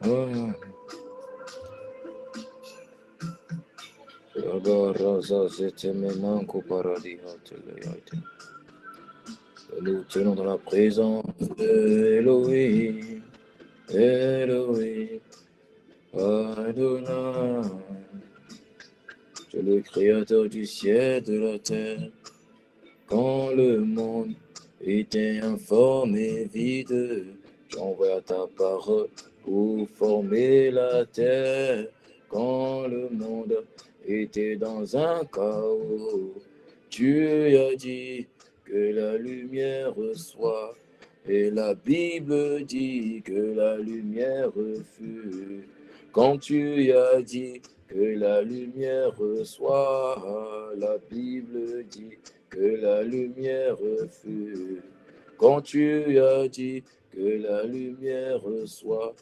Ah, Agaraza Zetemenanko Paradihateleite. Nous tenons dans la présence de Elohim, Elohim, Adonai. Tu es le créateur du ciel et de la terre. Quand le monde était informe et vide, tu envoies ta parole pour former la terre. Quand le monde était dans un chaos, tu as dit que la lumière soit. Et la Bible dit que la lumière fut. Quand tu as dit que la lumière soit, la Bible dit que la lumière fut. Quand tu as dit que la lumière soit,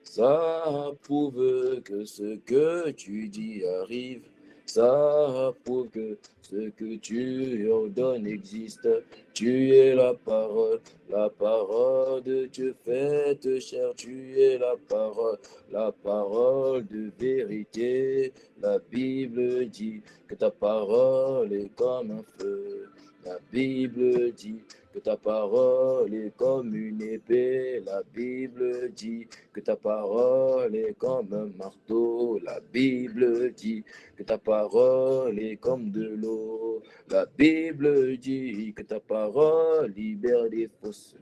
ça prouve que ce que tu dis arrive. Ça prouve que ce que tu ordonnes existe. Tu es la parole de Dieu faite chair. Tu es la parole de vérité. La Bible dit que ta parole est comme un feu. La Bible dit que ta parole est comme une épée. La Bible dit que ta parole est comme un marteau. La Bible dit que ta parole est comme de l'eau. La Bible dit que ta parole libère des fausses.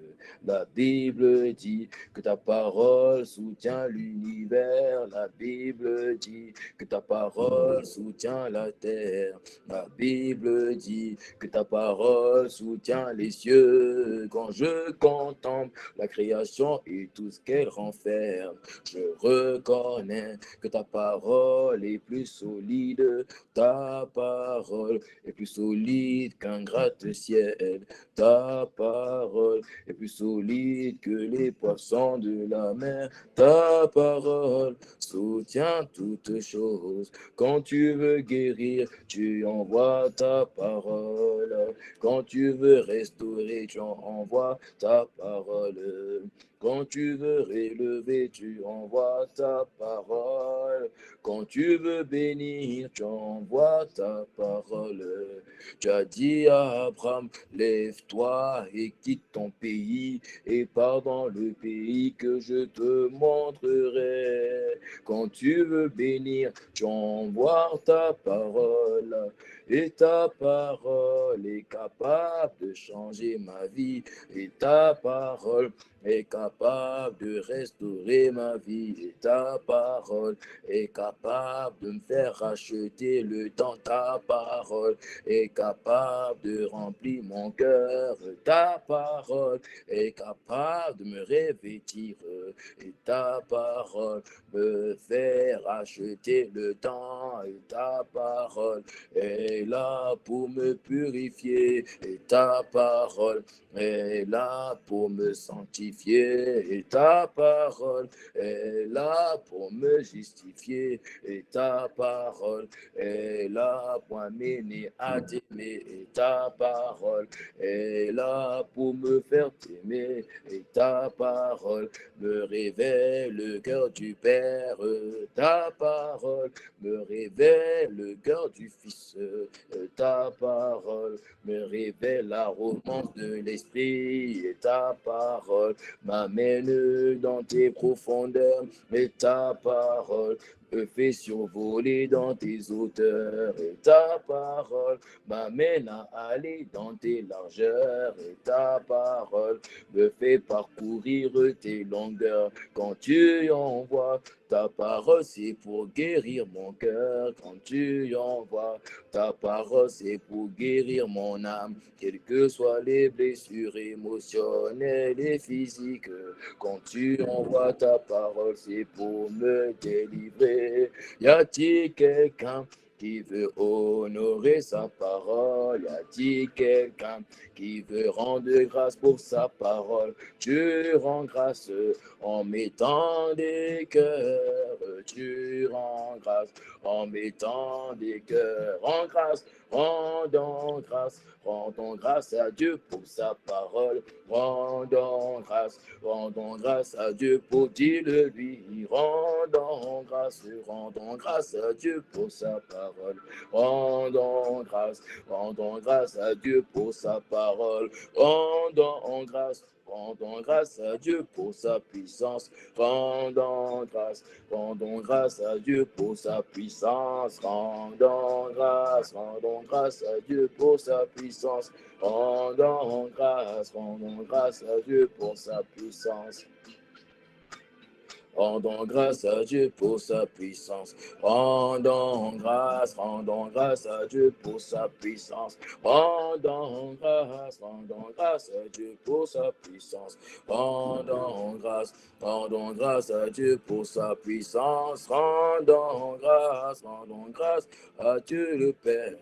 La Bible dit que ta parole soutient l'univers. La Bible dit que ta parole soutient la terre. La Bible dit que ta parole soutient les cieux. Quand je contemple la création et tout ce qu'elle renferme, je reconnais que ta parole est plus solide. Ta parole est plus solide qu'un gratte-ciel. Ta parole est plus solide que les poissons de la mer. Ta parole soutient toutes choses. Quand tu veux guérir, tu envoies ta parole. Quand tu veux restaurer, tu envoies ta parole. Quand tu veux relever, tu envoies ta parole. Quand tu veux bénir, tu envoies ta parole. Tu as dit à Abraham, lève-toi et quitte ton pays et pars dans le pays que je te montrerai. Quand tu veux bénir, tu envoies ta parole. Et ta parole est capable de changer ma vie. Et ta parole est capable de restaurer ma vie. Et ta parole est capable de me faire racheter le temps. Ta parole est capable de remplir mon cœur. Ta parole est capable de me revêtir. Et ta parole me fait racheter le temps. Et ta parole est là pour me purifier. Et ta parole est là pour me sanctifier. Et ta parole est là pour me justifier. Et ta parole est là pour m'amener à t'aimer. Et ta parole est là pour me faire t'aimer. Et ta parole me révèle le cœur du Père. Ta parole me révèle le cœur du Fils. Ta parole me révèle la romance de l'Esprit. Et ta parole m'amène dans tes profondeurs. Et ta parole me fait survoler dans tes hauteurs. Et ta parole m'amène à aller dans tes largeurs. Et ta parole me fait parcourir tes longueurs. Quand tu envoies ta parole, c'est pour guérir mon cœur. Quand tu envoies ta parole, c'est pour guérir mon âme. Quelles que soient les blessures émotionnelles et physiques. Quand tu envoies ta parole, c'est pour me délivrer. Y a-t-il quelqu'un qui veut honorer sa parole? Y a-t-il quelqu'un qui veut rendre grâce pour sa parole? Tu rends grâce en mettant des cœurs. tu rends grâce en mettant des cœurs en grâce. Rendons grâce à Dieu pour sa parole. Rendons grâce à Dieu pour dire lui. Rendons grâce à Dieu pour sa parole. Rendons grâce à Dieu pour sa parole. Rendons grâce à Dieu pour sa puissance. Rendons grâce à Dieu pour sa puissance. Rendons grâce à Dieu pour sa puissance. Rendons grâce à Dieu pour sa puissance. Rendons grâce à Dieu pour sa puissance. Rendons grâce à Dieu pour sa puissance. Rendons grâce à Dieu pour sa puissance. Rendons grâce à Dieu pour sa puissance. Rendons grâce à Dieu le Père.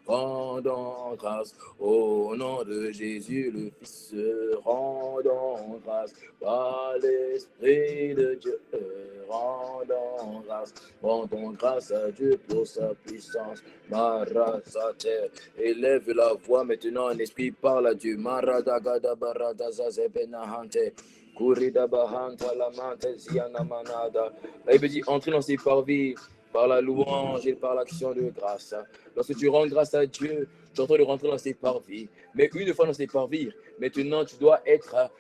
Rendons grâce au nom de Jésus le Fils. Rendons grâce par l'Esprit de Dieu. Rendons grâce à Dieu pour sa puissance. Marasate, élève la voix maintenant en esprit, parle à Dieu. Maradagada baradazazebena Kurida bahanta la mante ziana manada. La Bible dit entrer dans ses parvis par la louange et par l'action de grâce. Lorsque tu rends grâce à Dieu, tu es en train de rentrer dans ses parvis. Mais une fois dans ses parvis, maintenant tu dois connaître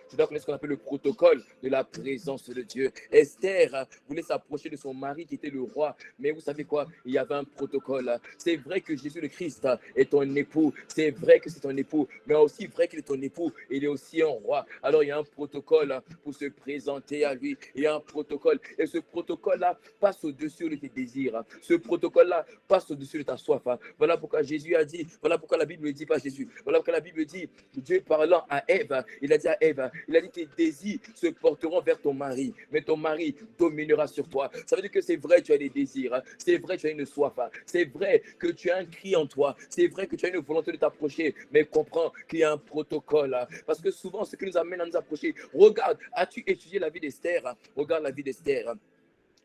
ce qu'on appelle le protocole de la présence de Dieu. Esther voulait s'approcher de son mari qui était le roi. Mais vous savez quoi? Il y avait un protocole. C'est vrai que Jésus le Christ est ton époux. C'est vrai que c'est ton époux. Mais aussi vrai qu'il est ton époux. Il est aussi un roi. Alors il y a un protocole pour se présenter à lui. Il y a un protocole. Et ce protocole-là passe au-dessus de tes désirs. Ce protocole-là passe au-dessus de ta soif. Voilà pourquoi Jésus a dit, voilà pourquoi la Bible ne dit pas Jésus. Voilà pourquoi la Bible dit, Dieu parlant à Ève, il a dit à Ève, il a dit tes désirs se porteront vers ton mari, mais ton mari dominera sur toi. Ça veut dire que c'est vrai, tu as des désirs, c'est vrai, tu as une soif, c'est vrai que tu as un cri en toi, c'est vrai que tu as une volonté de t'approcher, mais comprends qu'il y a un protocole. Parce que souvent, ce qui nous amène à nous approcher, regarde, as-tu étudié la vie d'Esther? Regarde la vie d'Esther.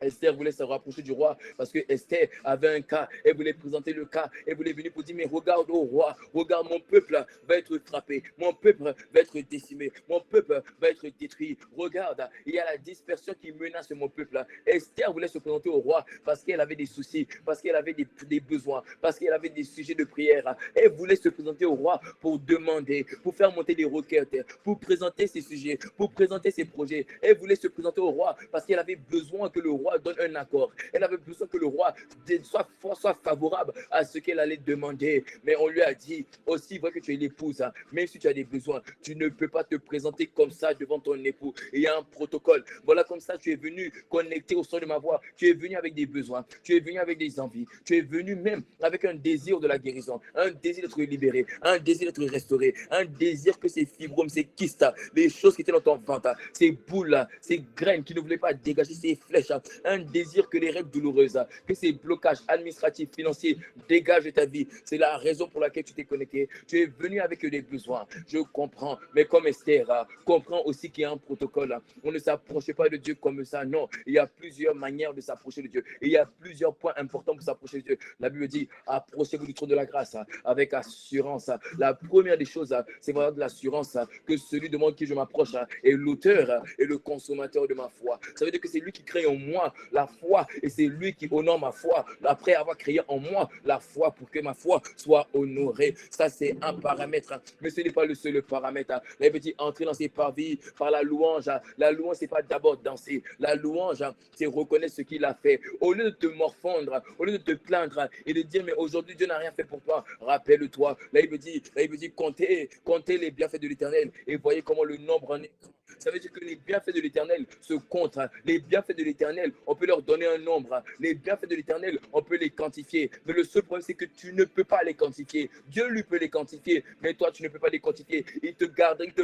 Esther voulait se rapprocher du roi parce que Esther avait un cas. Elle voulait présenter le cas. Elle voulait venir pour dire, mais regarde au roi, regarde, mon peuple va être frappé. Mon peuple va être décimé. Mon peuple va être détruit. Regarde, il y a la dispersion qui menace mon peuple. Esther voulait se présenter au roi parce qu'elle avait des soucis, parce qu'elle avait des besoins, parce qu'elle avait des sujets de prière. Elle voulait se présenter au roi pour demander, pour faire monter des requêtes, pour présenter ses sujets, pour présenter ses projets. Elle voulait se présenter au roi parce qu'elle avait besoin que le roi donne un accord. Elle avait besoin que le roi soit favorable à ce qu'elle allait demander. Mais on lui a dit, aussi vrai que tu es l'épouse, même si tu as des besoins, tu ne peux pas te présenter comme ça devant ton époux. Il y a un protocole. Voilà, comme ça, tu es venu connecté au son de ma voix. Tu es venu avec des besoins. Tu es venu avec des envies. Tu es venu même avec un désir de la guérison, un désir d'être libéré, un désir d'être restauré, un désir que ces fibromes, ces kystes, les choses qui étaient dans ton ventre, ces boules, ces graines qui ne voulaient pas dégager, ces flèches, un désir que les règles douloureuses, que ces blocages administratifs, financiers dégagent de ta vie. C'est la raison pour laquelle tu t'es connecté. Tu es venu avec des besoins. Je comprends. Mais comme Esther, comprends aussi qu'il y a un protocole. On ne s'approche pas de Dieu comme ça. Non, il y a plusieurs manières de s'approcher de Dieu. Il y a plusieurs points importants pour s'approcher de Dieu. La Bible dit, approchez-vous du trône de la grâce avec assurance. La première des choses, c'est vraiment de l'assurance que celui de moi qui je m'approche est l'auteur et le consommateur de ma foi. Ça veut dire que c'est lui qui crée en moi la foi et c'est lui qui honore ma foi après avoir créé en moi la foi pour que ma foi soit honorée. Ça, c'est un paramètre, mais ce n'est pas le seul paramètre. La Bible dit entrer dans ses parvis par la louange. La louange, c'est pas d'abord danser. La louange, c'est reconnaître ce qu'il a fait. Au lieu de te morfondre, au lieu de te plaindre et de dire, mais aujourd'hui, Dieu n'a rien fait pour toi, rappelle-toi. La Bible dit comptez les bienfaits de l'Éternel et voyez comment le nombre en est. Ça veut dire que les bienfaits de l'Éternel se comptent. Les bienfaits de l'Éternel, on peut leur donner un nombre. Les bienfaits de l'Éternel, on peut les quantifier. Mais le seul problème, c'est que tu ne peux pas les quantifier. Dieu lui peut les quantifier, mais toi, tu ne peux pas les quantifier. Il te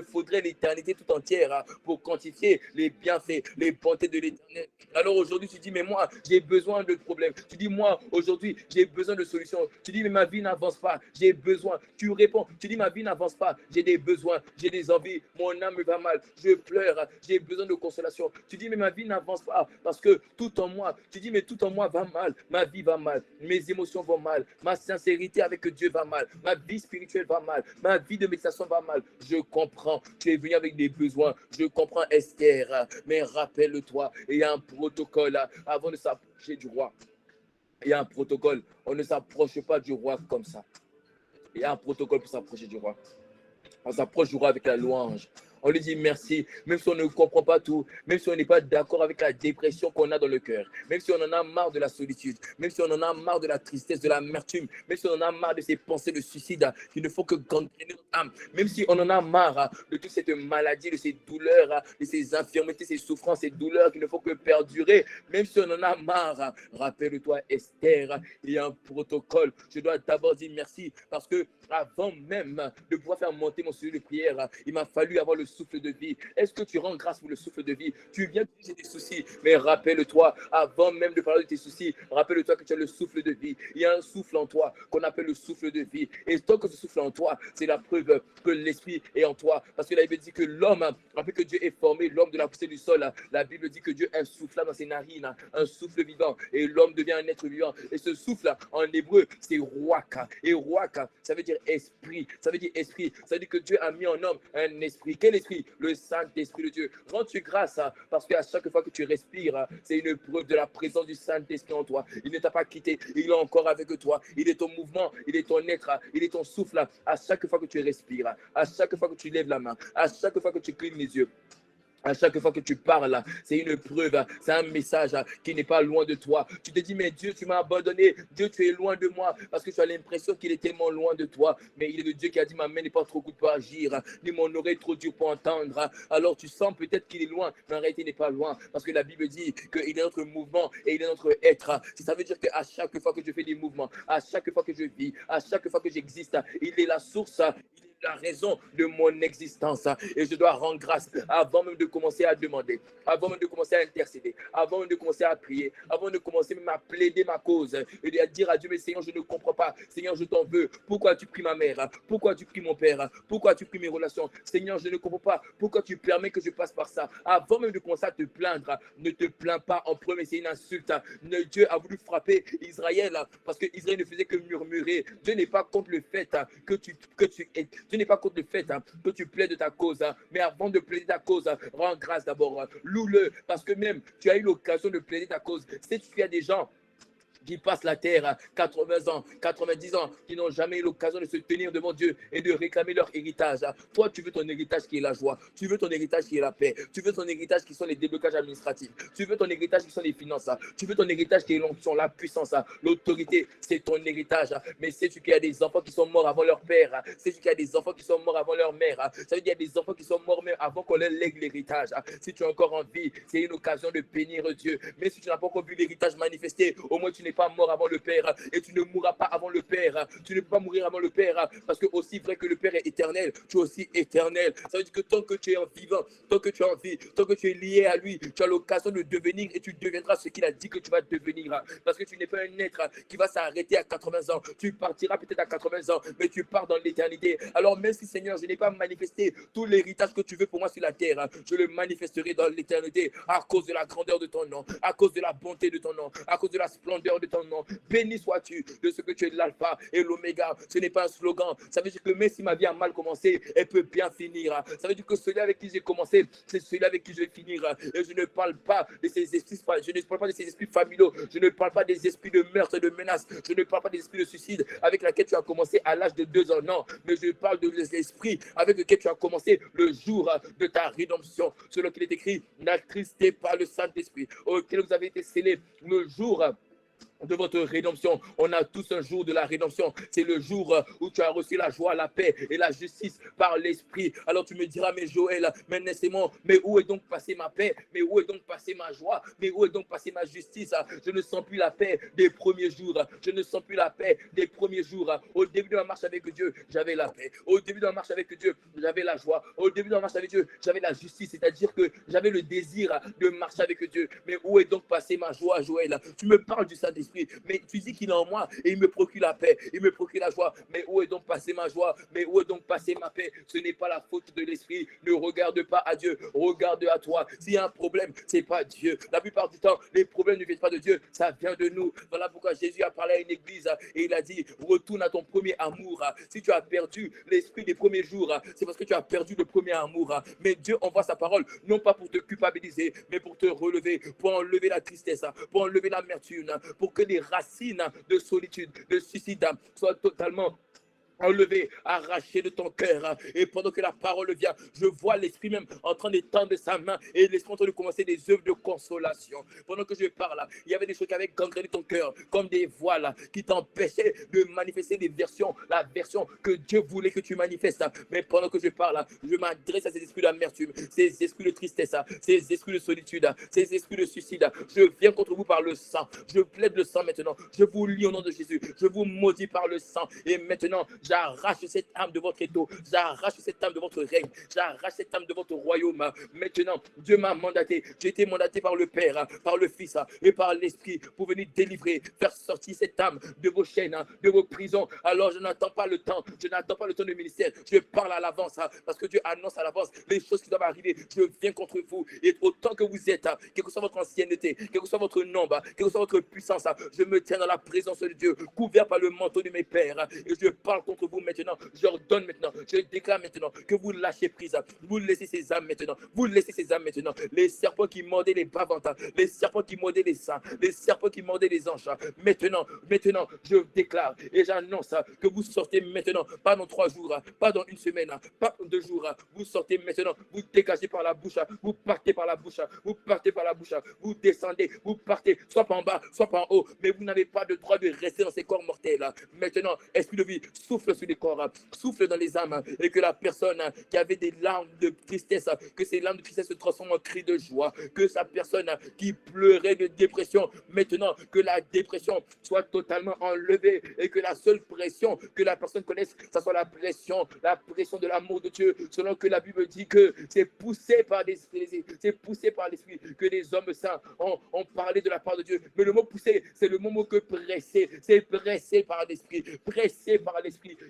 faudrait l'éternité tout entière pour quantifier les bienfaits, les bontés de l'Éternel. Alors aujourd'hui, tu dis, mais moi, j'ai besoin de problèmes. Tu dis, moi, aujourd'hui, j'ai besoin de solutions. Tu dis, mais ma vie n'avance pas. J'ai besoin. Tu réponds, tu dis, ma vie n'avance pas. J'ai des besoins, j'ai des envies. Mon âme me va mal. Je pleure, j'ai besoin de consolation. Tu dis, mais ma vie n'avance pas parce que tout en moi, tu dis, mais tout en moi va mal, ma vie va mal, mes émotions vont mal, ma sincérité avec Dieu va mal, ma vie spirituelle va mal, ma vie de méditation va mal. Je comprends, tu es venu avec des besoins, je comprends Esther, mais rappelle-toi, il y a un protocole avant de s'approcher du roi. Il y a un protocole, on ne s'approche pas du roi comme ça. Il y a un protocole pour s'approcher du roi. On s'approche du roi avec la louange. On lui dit merci, même si on ne comprend pas tout, même si on n'est pas d'accord avec la dépression qu'on a dans le cœur, même si on en a marre de la solitude, même si on en a marre de la tristesse, de l'amertume, même si on en a marre de ces pensées de suicide qui ne font que gangréner notre âme, même si on en a marre de toute cette maladie, de ces douleurs, de ces infirmités, ces souffrances, ces douleurs qui ne font que perdurer, même si on en a marre, rappelle-toi Esther, il y a un protocole. Je dois d'abord dire merci parce que avant même de pouvoir faire monter mon sujet de prière, il m'a fallu avoir le souffle de vie. Est-ce que tu rends grâce pour le souffle de vie? Tu viens de dire tes soucis, mais rappelle-toi, avant même de parler de tes soucis, rappelle-toi que tu as le souffle de vie. Il y a un souffle en toi qu'on appelle le souffle de vie. Et tant que ce souffle en toi, c'est la preuve que l'esprit est en toi. Parce que la Bible dit que l'homme, après que Dieu ait formé l'homme de la poussière du sol, la Bible dit que Dieu insouffla dans ses narines un souffle vivant et l'homme devient un être vivant. Et ce souffle en hébreu, c'est ruach. Et ruach, ça veut dire esprit. Ça veut dire esprit. Ça veut dire que Dieu a mis en homme un esprit. Quel esprit? Le Saint-Esprit de Dieu. Rends-tu grâce parce qu'à chaque fois que tu respires, c'est une preuve de la présence du Saint-Esprit en toi. Il ne t'a pas quitté, il est encore avec toi. Il est ton mouvement, il est ton être, il est ton souffle. À chaque fois que tu respires, à chaque fois que tu lèves la main, à chaque fois que tu clignes les yeux, à chaque fois que tu parles, c'est une preuve, c'est un message qui n'est pas loin de toi. Tu te dis, mais Dieu, tu m'as abandonné. Dieu, tu es loin de moi parce que tu as l'impression qu'il est tellement loin de toi. Mais il est le Dieu qui a dit, ma main n'est pas trop courte pour agir, ni mon oreille trop dure pour entendre. Alors tu sens peut-être qu'il est loin, mais en réalité, il n'est pas loin parce que la Bible dit qu'il est notre mouvement et il est notre être. Ça veut dire qu'à chaque fois que je fais des mouvements, à chaque fois que je vis, à chaque fois que j'existe, il est la source, il est la raison de mon existence et je dois rendre grâce avant même de commencer à demander, avant même de commencer à intercéder, avant même de commencer à prier, avant de commencer même à plaider ma cause et à dire à Dieu, mais Seigneur, je ne comprends pas, Seigneur, je t'en veux, pourquoi tu pries ma mère, pourquoi tu pries mon père, pourquoi tu pries mes relations, Seigneur, je ne comprends pas, pourquoi tu permets que je passe par ça, avant même de commencer à te plaindre, ne te plains pas en premier, c'est une insulte. Dieu a voulu frapper Israël parce que Israël ne faisait que murmurer. Dieu n'est pas contre le fait Dieu n'est pas contre le fait que tu plaides de ta cause, mais avant de plaider ta cause, rends grâce d'abord, loue-le, parce que même tu as eu l'occasion de plaider ta cause. Si tu as des gens qui passent la terre à 80 ans, 90 ans, qui n'ont jamais eu l'occasion de se tenir devant Dieu et de réclamer leur héritage. Toi, tu veux ton héritage qui est la joie, tu veux ton héritage qui est la paix, tu veux ton héritage qui sont les déblocages administratifs, tu veux ton héritage qui sont les finances, tu veux ton héritage qui est l'onction, la puissance, l'autorité, c'est ton héritage. Mais sais-tu qu'il y a des enfants qui sont morts avant leur père, sais-tu qu'il y a des enfants qui sont morts avant leur mère, ça veut dire qu'il y a des enfants qui sont morts même avant qu'on leur lègue l'héritage. Si tu es encore en vie, c'est une occasion de bénir Dieu. Mais si tu n'as pas encore vu l'héritage manifesté, au moins tu n'es pas mort avant le Père et tu ne mourras pas avant le Père. Tu ne peux pas mourir avant le Père parce que aussi vrai que le Père est éternel, tu es aussi éternel. Ça veut dire que tant que tu es en vivant, tant que tu es en vie, tant que tu es lié à lui, tu as l'occasion de devenir et tu deviendras ce qu'il a dit que tu vas devenir. Parce que tu n'es pas un être qui va s'arrêter à 80 ans. Tu partiras peut-être à 80 ans, mais tu pars dans l'éternité. Alors même si Seigneur, je n'ai pas manifesté tout l'héritage que tu veux pour moi sur la terre, je le manifesterai dans l'éternité à cause de la grandeur de ton nom, à cause de la bonté de ton nom, à cause de la splendeur de ton nom. Béni sois-tu de ce que tu es l'alpha et l'oméga. Ce n'est pas un slogan. Ça veut dire que même si ma vie a mal commencé, elle peut bien finir. Ça veut dire que celui avec qui j'ai commencé, c'est celui avec qui je vais finir. Et je ne parle pas de ces esprits, je ne parle pas de ces esprits familiaux. Je ne parle pas des esprits de meurtre, de menace. Je ne parle pas des esprits de suicide avec lesquels tu as commencé à l'âge de 2 ans. Non, mais je parle de l'esprit avec lequel tu as commencé le jour de ta rédemption. Selon qu'il est écrit, n'attristez pas le Saint-Esprit auquel vous avez été scellés le jour de votre rédemption. On a tous un jour de la rédemption. C'est le jour où tu as reçu la joie, la paix et la justice par l'Esprit. Alors tu me diras, mais Joël, mais nécessairement, mais où est donc passée ma paix? Mais où est donc passée ma joie? Mais où est donc passée ma justice? Je ne sens plus la paix des premiers jours. Je ne sens plus la paix des premiers jours. Au début de ma marche avec Dieu, j'avais la paix. Au début de ma marche avec Dieu, j'avais la joie. Au début de ma marche avec Dieu, j'avais la justice. C'est-à-dire que j'avais le désir de marcher avec Dieu. Mais où est donc passée ma joie, Joël? Tu me parles du Saint-Esprit. Saint-Esprit, mais tu dis qu'il est en moi et il me procure la paix, il me procure la joie. Mais où est donc passée ma joie? Mais où est donc passée ma paix? Ce n'est pas la faute de l'Esprit. Ne regarde pas à Dieu, regarde à toi. S'il y a un problème, ce n'est pas Dieu. La plupart du temps, les problèmes ne viennent pas de Dieu, ça vient de nous. Voilà pourquoi Jésus a parlé à une église et il a dit, retourne à ton premier amour. Si tu as perdu l'esprit des premiers jours, c'est parce que tu as perdu le premier amour. Mais Dieu envoie sa parole, non pas pour te culpabiliser, mais pour te relever, pour enlever la tristesse, pour enlever l'amertume, pour que les racines de solitude, de suicide soient totalement enlevé, arraché de ton cœur. Et pendant que la parole vient, je vois l'Esprit même en train d'étendre sa main et l'Esprit en train de commencer des œuvres de consolation. Pendant que je parle, il y avait des choses qui avaient gangréné ton cœur, comme des voiles qui t'empêchaient de manifester la version que Dieu voulait que tu manifestes. Mais pendant que je parle, je m'adresse à ces esprits d'amertume, ces esprits de tristesse, ces esprits de solitude, ces esprits de suicide. Je viens contre vous par le sang. Je plaide le sang maintenant. Je vous lie au nom de Jésus. Je vous maudis par le sang. Et maintenant, j'arrache cette âme de votre étau, j'arrache cette âme de votre règne, j'arrache cette âme de votre royaume. Maintenant, Dieu m'a mandaté, j'ai été mandaté par le Père, par le Fils et par l'Esprit pour venir délivrer, faire sortir cette âme de vos chaînes, de vos prisons. Alors je n'attends pas le temps, je n'attends pas le temps du ministère, je parle à l'avance parce que Dieu annonce à l'avance les choses qui doivent arriver. Je viens contre vous et autant que vous êtes, quelle que soit votre ancienneté, quel que soit votre nombre, quelle que soit votre puissance, je me tiens dans la présence de Dieu, couvert par le manteau de mes pères et je parle contre vous maintenant, j'ordonne maintenant, je déclare maintenant que vous lâchez prise, vous laissez ces âmes maintenant, vous laissez ces âmes maintenant, les serpents qui mordaient les bavantes, les serpents qui mordaient les seins, les serpents qui mordaient les anges, maintenant, je déclare et j'annonce que vous sortez maintenant, pas dans 3 jours, pas dans 1 semaine, pas dans 2 jours, vous sortez maintenant, vous dégagez par la bouche, vous partez par la bouche, vous partez par la bouche, vous descendez, vous partez, soit par en bas, soit par en haut, mais vous n'avez pas de droit de rester dans ces corps mortels. Maintenant, esprit de vie, souffle sur les corps, souffle dans les âmes, et que la personne qui avait des larmes de tristesse, que ces larmes de tristesse se transforment en cris de joie, que sa personne qui pleurait de dépression, maintenant que la dépression soit totalement enlevée et que la seule pression que la personne connaisse, ça soit la pression de l'amour de Dieu, selon que la Bible dit que c'est poussé par l'esprit, que les hommes saints ont parlé de la part de Dieu. Mais le mot poussé, c'est le mot que presser, c'est pressé par l'esprit,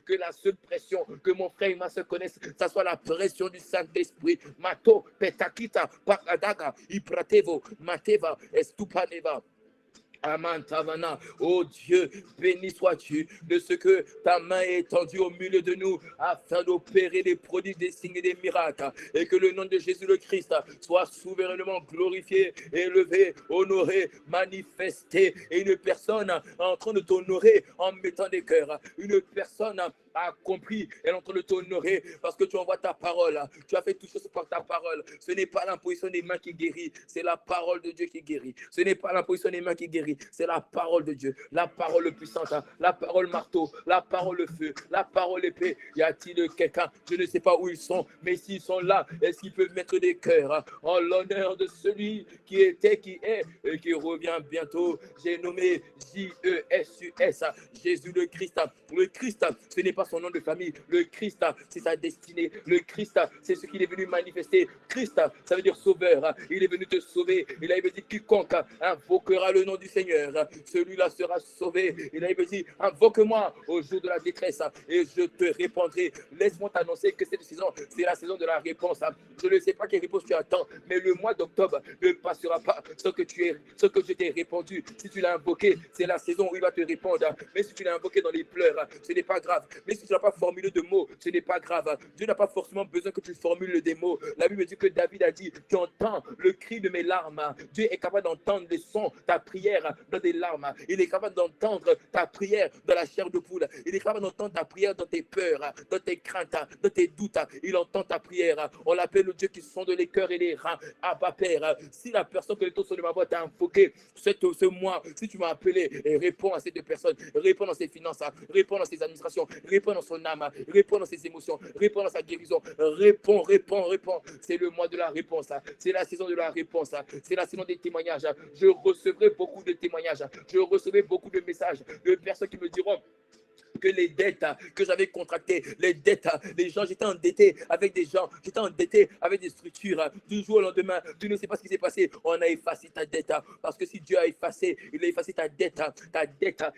que la seule pression que mon frère et ma soeur connaissent, ça soit la pression du Saint-Esprit. Mato, petakita, pakadaga, ipratevo, mateva, estupaneva. Amantavana, oh Dieu, béni sois-tu de ce que ta main est étendue au milieu de nous afin d'opérer des prodiges, des signes et des miracles, et que le nom de Jésus le Christ soit souverainement glorifié, élevé, honoré, manifesté, et une personne en train de t'honorer en mettant des cœurs, une personne a compris, elle est en train de t'honorer parce que tu envoies ta parole, tu as fait toutes choses par ta parole. Ce n'est pas l'imposition des mains qui guérit, c'est la parole de Dieu qui guérit. Ce n'est pas l'imposition des mains qui guérit, c'est la parole de Dieu, la parole puissante, la parole marteau, la parole feu, la parole épée. Y a-t-il quelqu'un, je ne sais pas où ils sont, mais s'ils sont là, est-ce qu'ils peuvent mettre des cœurs en l'honneur de celui qui était, qui est et qui revient bientôt. J'ai nommé J-E-S-U-S, Jésus le Christ. Le Christ, ce n'est pas son nom de famille. Le Christ, c'est sa destinée. Le Christ, c'est ce qu'il est venu manifester. Christ, ça veut dire sauveur. Il est venu te sauver. Il a dit quiconque invoquera le nom du Seigneur, celui-là sera sauvé. Il a dit invoque-moi au jour de la détresse et je te répondrai. Laisse-moi t'annoncer que cette saison, c'est la saison de la réponse. Je ne sais pas quelle réponse tu attends, mais le mois d'octobre ne passera pas sans que je t'ai répondu. Si tu l'as invoqué, c'est la saison où il va te répondre. Mais si tu l'as invoqué dans les pleurs, ce n'est pas grave. Mais si tu n'as pas formulé de mots, ce n'est pas grave. Dieu n'a pas forcément besoin que tu formules des mots. La Bible dit que David a dit, tu entends le cri de mes larmes. Dieu est capable d'entendre les sons, ta prière dans des larmes. Il est capable d'entendre ta prière dans la chair de poule. Il est capable d'entendre ta prière dans tes peurs, dans tes craintes, dans tes doutes. Il entend ta prière. On l'appelle le Dieu qui sonde les cœurs et les reins. Abba Père, si la personne que ton son de ma voix t'a invoqué ce mois, si tu m'as appelé, réponds à cette personne, réponds dans ses finances, réponds dans ses administrations, réponds dans son âme, réponds dans ses émotions, réponds dans sa guérison, réponds. C'est le mois de la réponse, c'est la saison de la réponse, c'est la saison des témoignages. Je recevrai beaucoup de témoignages, je recevrai beaucoup de messages de personnes qui me diront que les dettes que j'avais contractées, les dettes, les gens, j'étais endetté avec des gens, j'étais endetté avec des structures. Du jour au lendemain, tu ne sais pas ce qui s'est passé. On a effacé ta dette. Parce que si Dieu a effacé, il a effacé ta dette,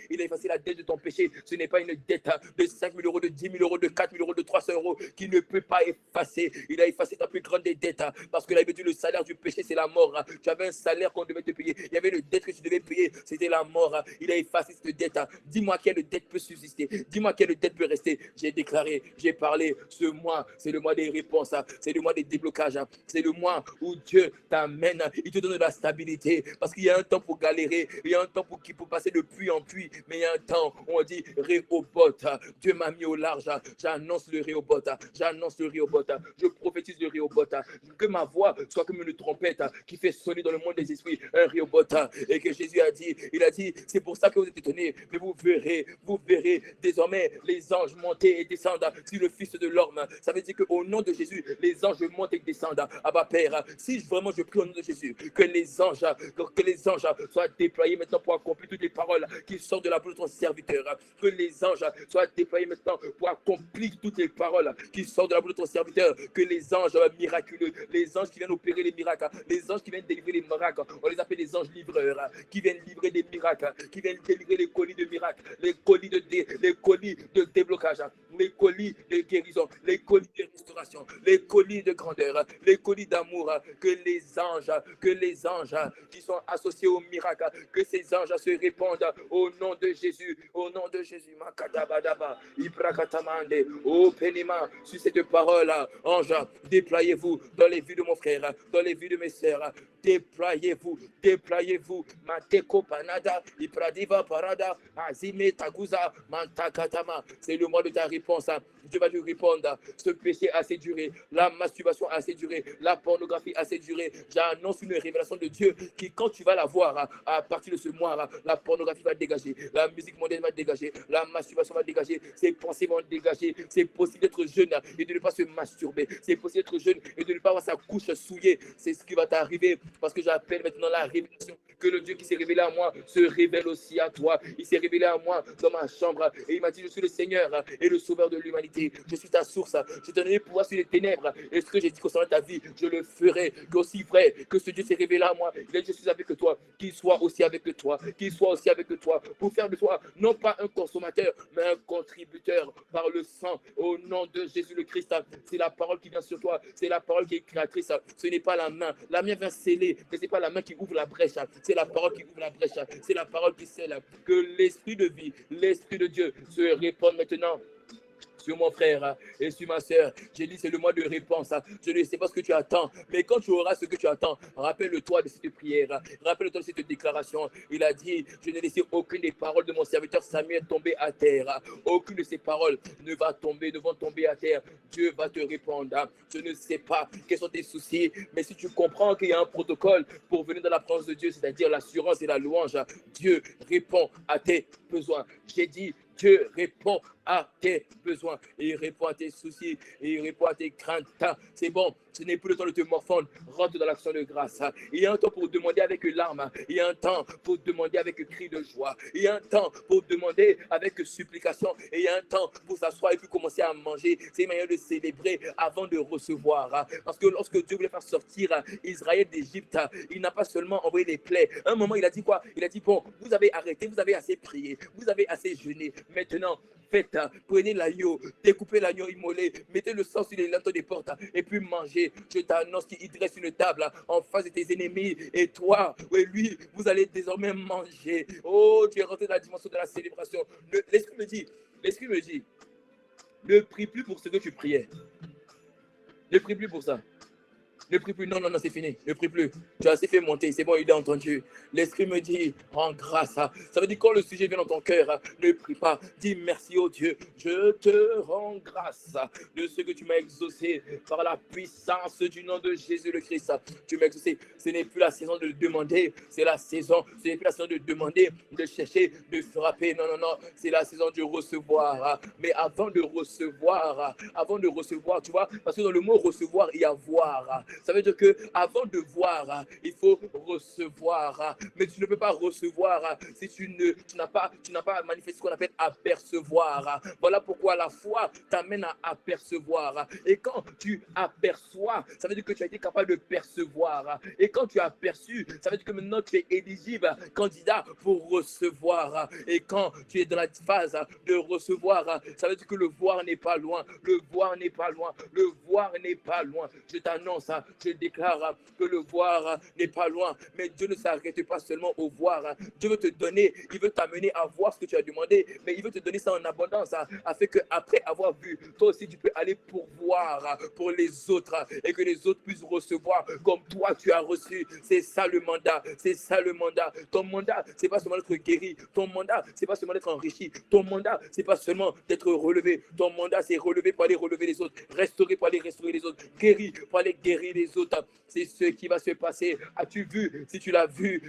il a effacé la dette de ton péché. Ce n'est pas une dette de 5 000 euros, de 10 000 euros, de 4 000 euros, de 300 euros qui ne peut pas effacer. Il a effacé ta plus grande des dettes. Parce que là, il dit le salaire du péché, c'est la mort. Tu avais un salaire qu'on devait te payer. Il y avait une dette que tu devais payer, c'était la mort. Il a effacé cette dette. Dis-moi quelle dette peut subsister. Dis-moi quelle dette peut rester. J'ai déclaré, j'ai parlé. Ce mois, c'est le mois des réponses. C'est le mois des déblocages. C'est le mois où Dieu t'amène. Il te donne de la stabilité. Parce qu'il y a un temps pour galérer. Il y a un temps pour passer de puits en puits. Mais il y a un temps où on dit Réhobot. Dieu m'a mis au large. J'annonce le Réhobot. J'annonce le Réhobot. Je prophétise le Réhobot. Que ma voix soit comme une trompette qui fait sonner dans le monde des esprits un Réhobot. Et que Jésus a dit, il a dit, c'est pour ça que vous êtes étonnés. Mais vous verrez désormais les anges monter et descendre sur le Fils de l'homme. Ça veut dire qu'au nom de Jésus, les anges montent et descendent. Abba Père, si vraiment je prie au nom de Jésus, que les anges soient déployés maintenant pour accomplir toutes les paroles qui sortent de la bouche de ton serviteur. Que les anges soient déployés maintenant pour accomplir toutes les paroles qui sortent de la bouche de ton serviteur. Que les anges miraculeux, les anges qui viennent opérer les miracles, les anges qui viennent délivrer les miracles, on les appelle les anges livreurs, qui viennent livrer des miracles, qui viennent délivrer les colis de miracles, les colis de déblocage, les colis de guérison, les colis de restauration, les colis de grandeur, les colis d'amour. Que les anges qui sont associés au miracle, que ces anges se répandent au nom de Jésus, au nom de Jésus. Makadabadaba, Ibrakatamande, oh Pénima, sur cette parole, ange, déployez-vous dans les vies de mon frère, dans les vies de mes sœurs. Déployez-vous, Mateko Panada, Ipradiva Parada, Azime Taguza, Mantakatama. C'est le mois de ta réponse. Dieu va te répondre. Ce péché a assez duré, la masturbation a assez duré, la pornographie a assez duré. J'annonce une révélation de Dieu qui, quand tu vas la voir, à partir de ce mois, la pornographie va dégager, la musique mondaine va dégager, la masturbation va dégager, ses pensées vont dégager. C'est possible d'être jeune et de ne pas se masturber. C'est possible d'être jeune et de ne pas avoir sa couche souillée. C'est ce qui va t'arriver. Parce que j'appelle maintenant la révélation. Que le Dieu qui s'est révélé à moi se révèle aussi à toi. Il s'est révélé à moi dans ma chambre. Et il m'a dit, je suis le Seigneur et le Sauveur de l'humanité. Je suis ta source. Je t'ai donné pouvoir sur les ténèbres. Et ce que j'ai dit concernant ta vie, je le ferai. Aussi vrai que ce Dieu s'est révélé à moi. Il a dit, je suis avec toi. Qu'il soit aussi avec toi. Qu'il soit aussi avec toi. Pour faire de toi, non pas un consommateur, mais un contributeur par le sang. Au nom de Jésus le Christ. C'est la parole qui vient sur toi. C'est la parole qui est créatrice. Ce n'est pas la main. La main vient sceller. Mais ce n'est pas la main qui ouvre la brèche. C'est la parole qui ouvre la brèche. C'est la parole qui scelle. Que l'esprit de vie, l'esprit de Dieu se répande maintenant sur mon frère et sur ma soeur. J'ai dit, c'est le mois de réponse. Je ne sais pas ce que tu attends, mais quand tu auras ce que tu attends, rappelle-toi de cette prière, rappelle-toi de cette déclaration. Il a dit, je n'ai laissé aucune des paroles de mon serviteur Samuel tomber à terre. Aucune de ces paroles ne vont tomber à terre. Dieu va te répondre. Je ne sais pas quels sont tes soucis, mais si tu comprends qu'il y a un protocole pour venir dans la présence de Dieu, c'est-à-dire l'assurance et la louange, Dieu répond à tes besoins. J'ai dit, Dieu répond à tes besoins, et il répond à tes soucis, et il répond à tes craintes. C'est bon, ce n'est plus le temps de te morfondre. Rentre dans l'action de grâce. Il y a un temps pour demander avec larmes, il y a un temps pour demander avec cri de joie, il y a un temps pour demander avec supplication, et il y a un temps pour s'asseoir et puis commencer à manger. C'est une manière de célébrer avant de recevoir. Parce que lorsque Dieu voulait faire sortir Israël d'Égypte, il n'a pas seulement envoyé des plaies. À un moment, il a dit quoi? Il a dit, bon, vous avez arrêté, vous avez assez prié, vous avez assez jeûné. Maintenant, faites, prenez l'agneau, découpez l'agneau immolé, mettez le sang sur les linteaux des portes et puis mangez. Je t'annonce qu'il dresse une table en face de tes ennemis et toi, et lui, vous allez désormais manger. Oh, tu es rentré dans la dimension de la célébration. L'esprit me dit, ne prie plus pour ce que tu priais. Ne prie plus pour ça. Ne prie plus, non, c'est fini. Ne prie plus. Tu as assez fait monter, c'est bon, il a entendu. L'esprit me dit, rends grâce. Ça veut dire quand le sujet vient dans ton cœur, ne prie pas. Dis merci au Dieu. Je te rends grâce de ce que tu m'as exaucé par la puissance du nom de Jésus le Christ. Tu m'as exaucé. Ce n'est plus la saison de demander, c'est la saison. Ce n'est plus la saison de demander, de chercher, de frapper. Non. C'est la saison de recevoir. Mais avant de recevoir, tu vois, parce que dans le mot recevoir, il y a voir. Ça veut dire que avant de voir, il faut recevoir. Mais tu ne peux pas recevoir si tu n'as pas manifesté ce qu'on appelle apercevoir. Voilà pourquoi la foi t'amène à apercevoir. Et quand tu aperçois, ça veut dire que tu as été capable de percevoir. Et quand tu as perçu, ça veut dire que maintenant tu es éligible, candidat pour recevoir. Et quand tu es dans la phase de recevoir, ça veut dire que le voir n'est pas loin. Le voir n'est pas loin. Le voir n'est pas loin. Je t'annonce, je déclare que le voir n'est pas loin. Mais Dieu ne s'arrête pas seulement au voir. Dieu veut te donner, il veut t'amener à voir ce que tu as demandé, mais il veut te donner ça en abondance, afin qu'après avoir vu, toi aussi tu peux aller pour voir pour les autres et que les autres puissent recevoir comme toi tu as reçu. C'est ça le mandat, c'est ça le mandat. Ton mandat, c'est pas seulement d'être guéri, ton mandat, c'est pas seulement d'être enrichi, ton mandat, c'est pas seulement d'être relevé, ton mandat, c'est relever pour aller relever les autres, restaurer pour aller restaurer les autres, guéri pour aller guérir les autres. C'est ce qui va se passer. As-tu vu? Si tu l'as vu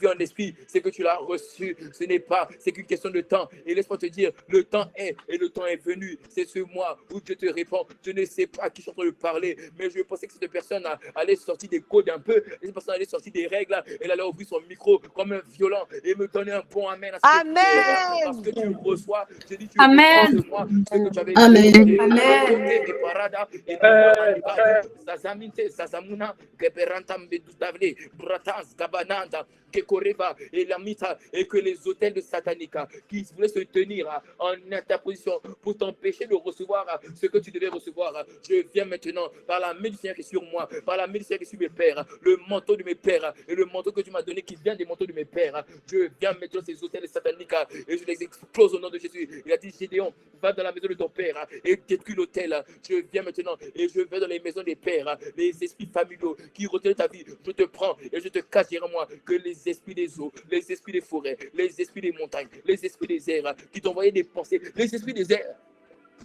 en esprit, c'est que tu l'as reçu. Ce n'est pas, c'est qu'une question de temps. Et laisse-moi te dire, le temps est et le temps est venu. C'est ce mois où Dieu te répond. Je ne sais pas à qui je suis en train de parler, mais je pensais que cette personne allait sortir des codes un peu. Cette personne allait sortir des règles. Elle allait ouvrir son micro comme un violent et me donner un bon amen à ce Amen. que parce que tu reçois. Je dis, tu Amen. reçois ce mois ce que tu avais Amen. demandé. Amen. Et parada et Sazaminte, Sazamuna, Geberantam Bedutavle, Bratans, Gabananda, Kekoreva et Lamita, et que les hôtels de Satanica qui voulaient se tenir en interposition pour t'empêcher de recevoir ce que tu devais recevoir. Je viens maintenant par la main du Seigneur qui est sur moi, par la main du Seigneur qui est sur mes pères, le manteau de mes pères et le manteau que tu m'as donné qui vient des manteaux de mes pères. Je viens maintenant ces hôtels de Satanica et je les explose au nom de Jésus. Il a dit, Gédéon, va dans la maison de ton père et détruis l'hôtel. Je viens maintenant et je vais dans les maisons des pères, les esprits familiaux qui retiennent ta vie. Je te prends et je te cache derrière moi que les esprits des eaux, les esprits des forêts, les esprits des montagnes, les esprits des airs qui t'envoyaient des pensées, les esprits des airs.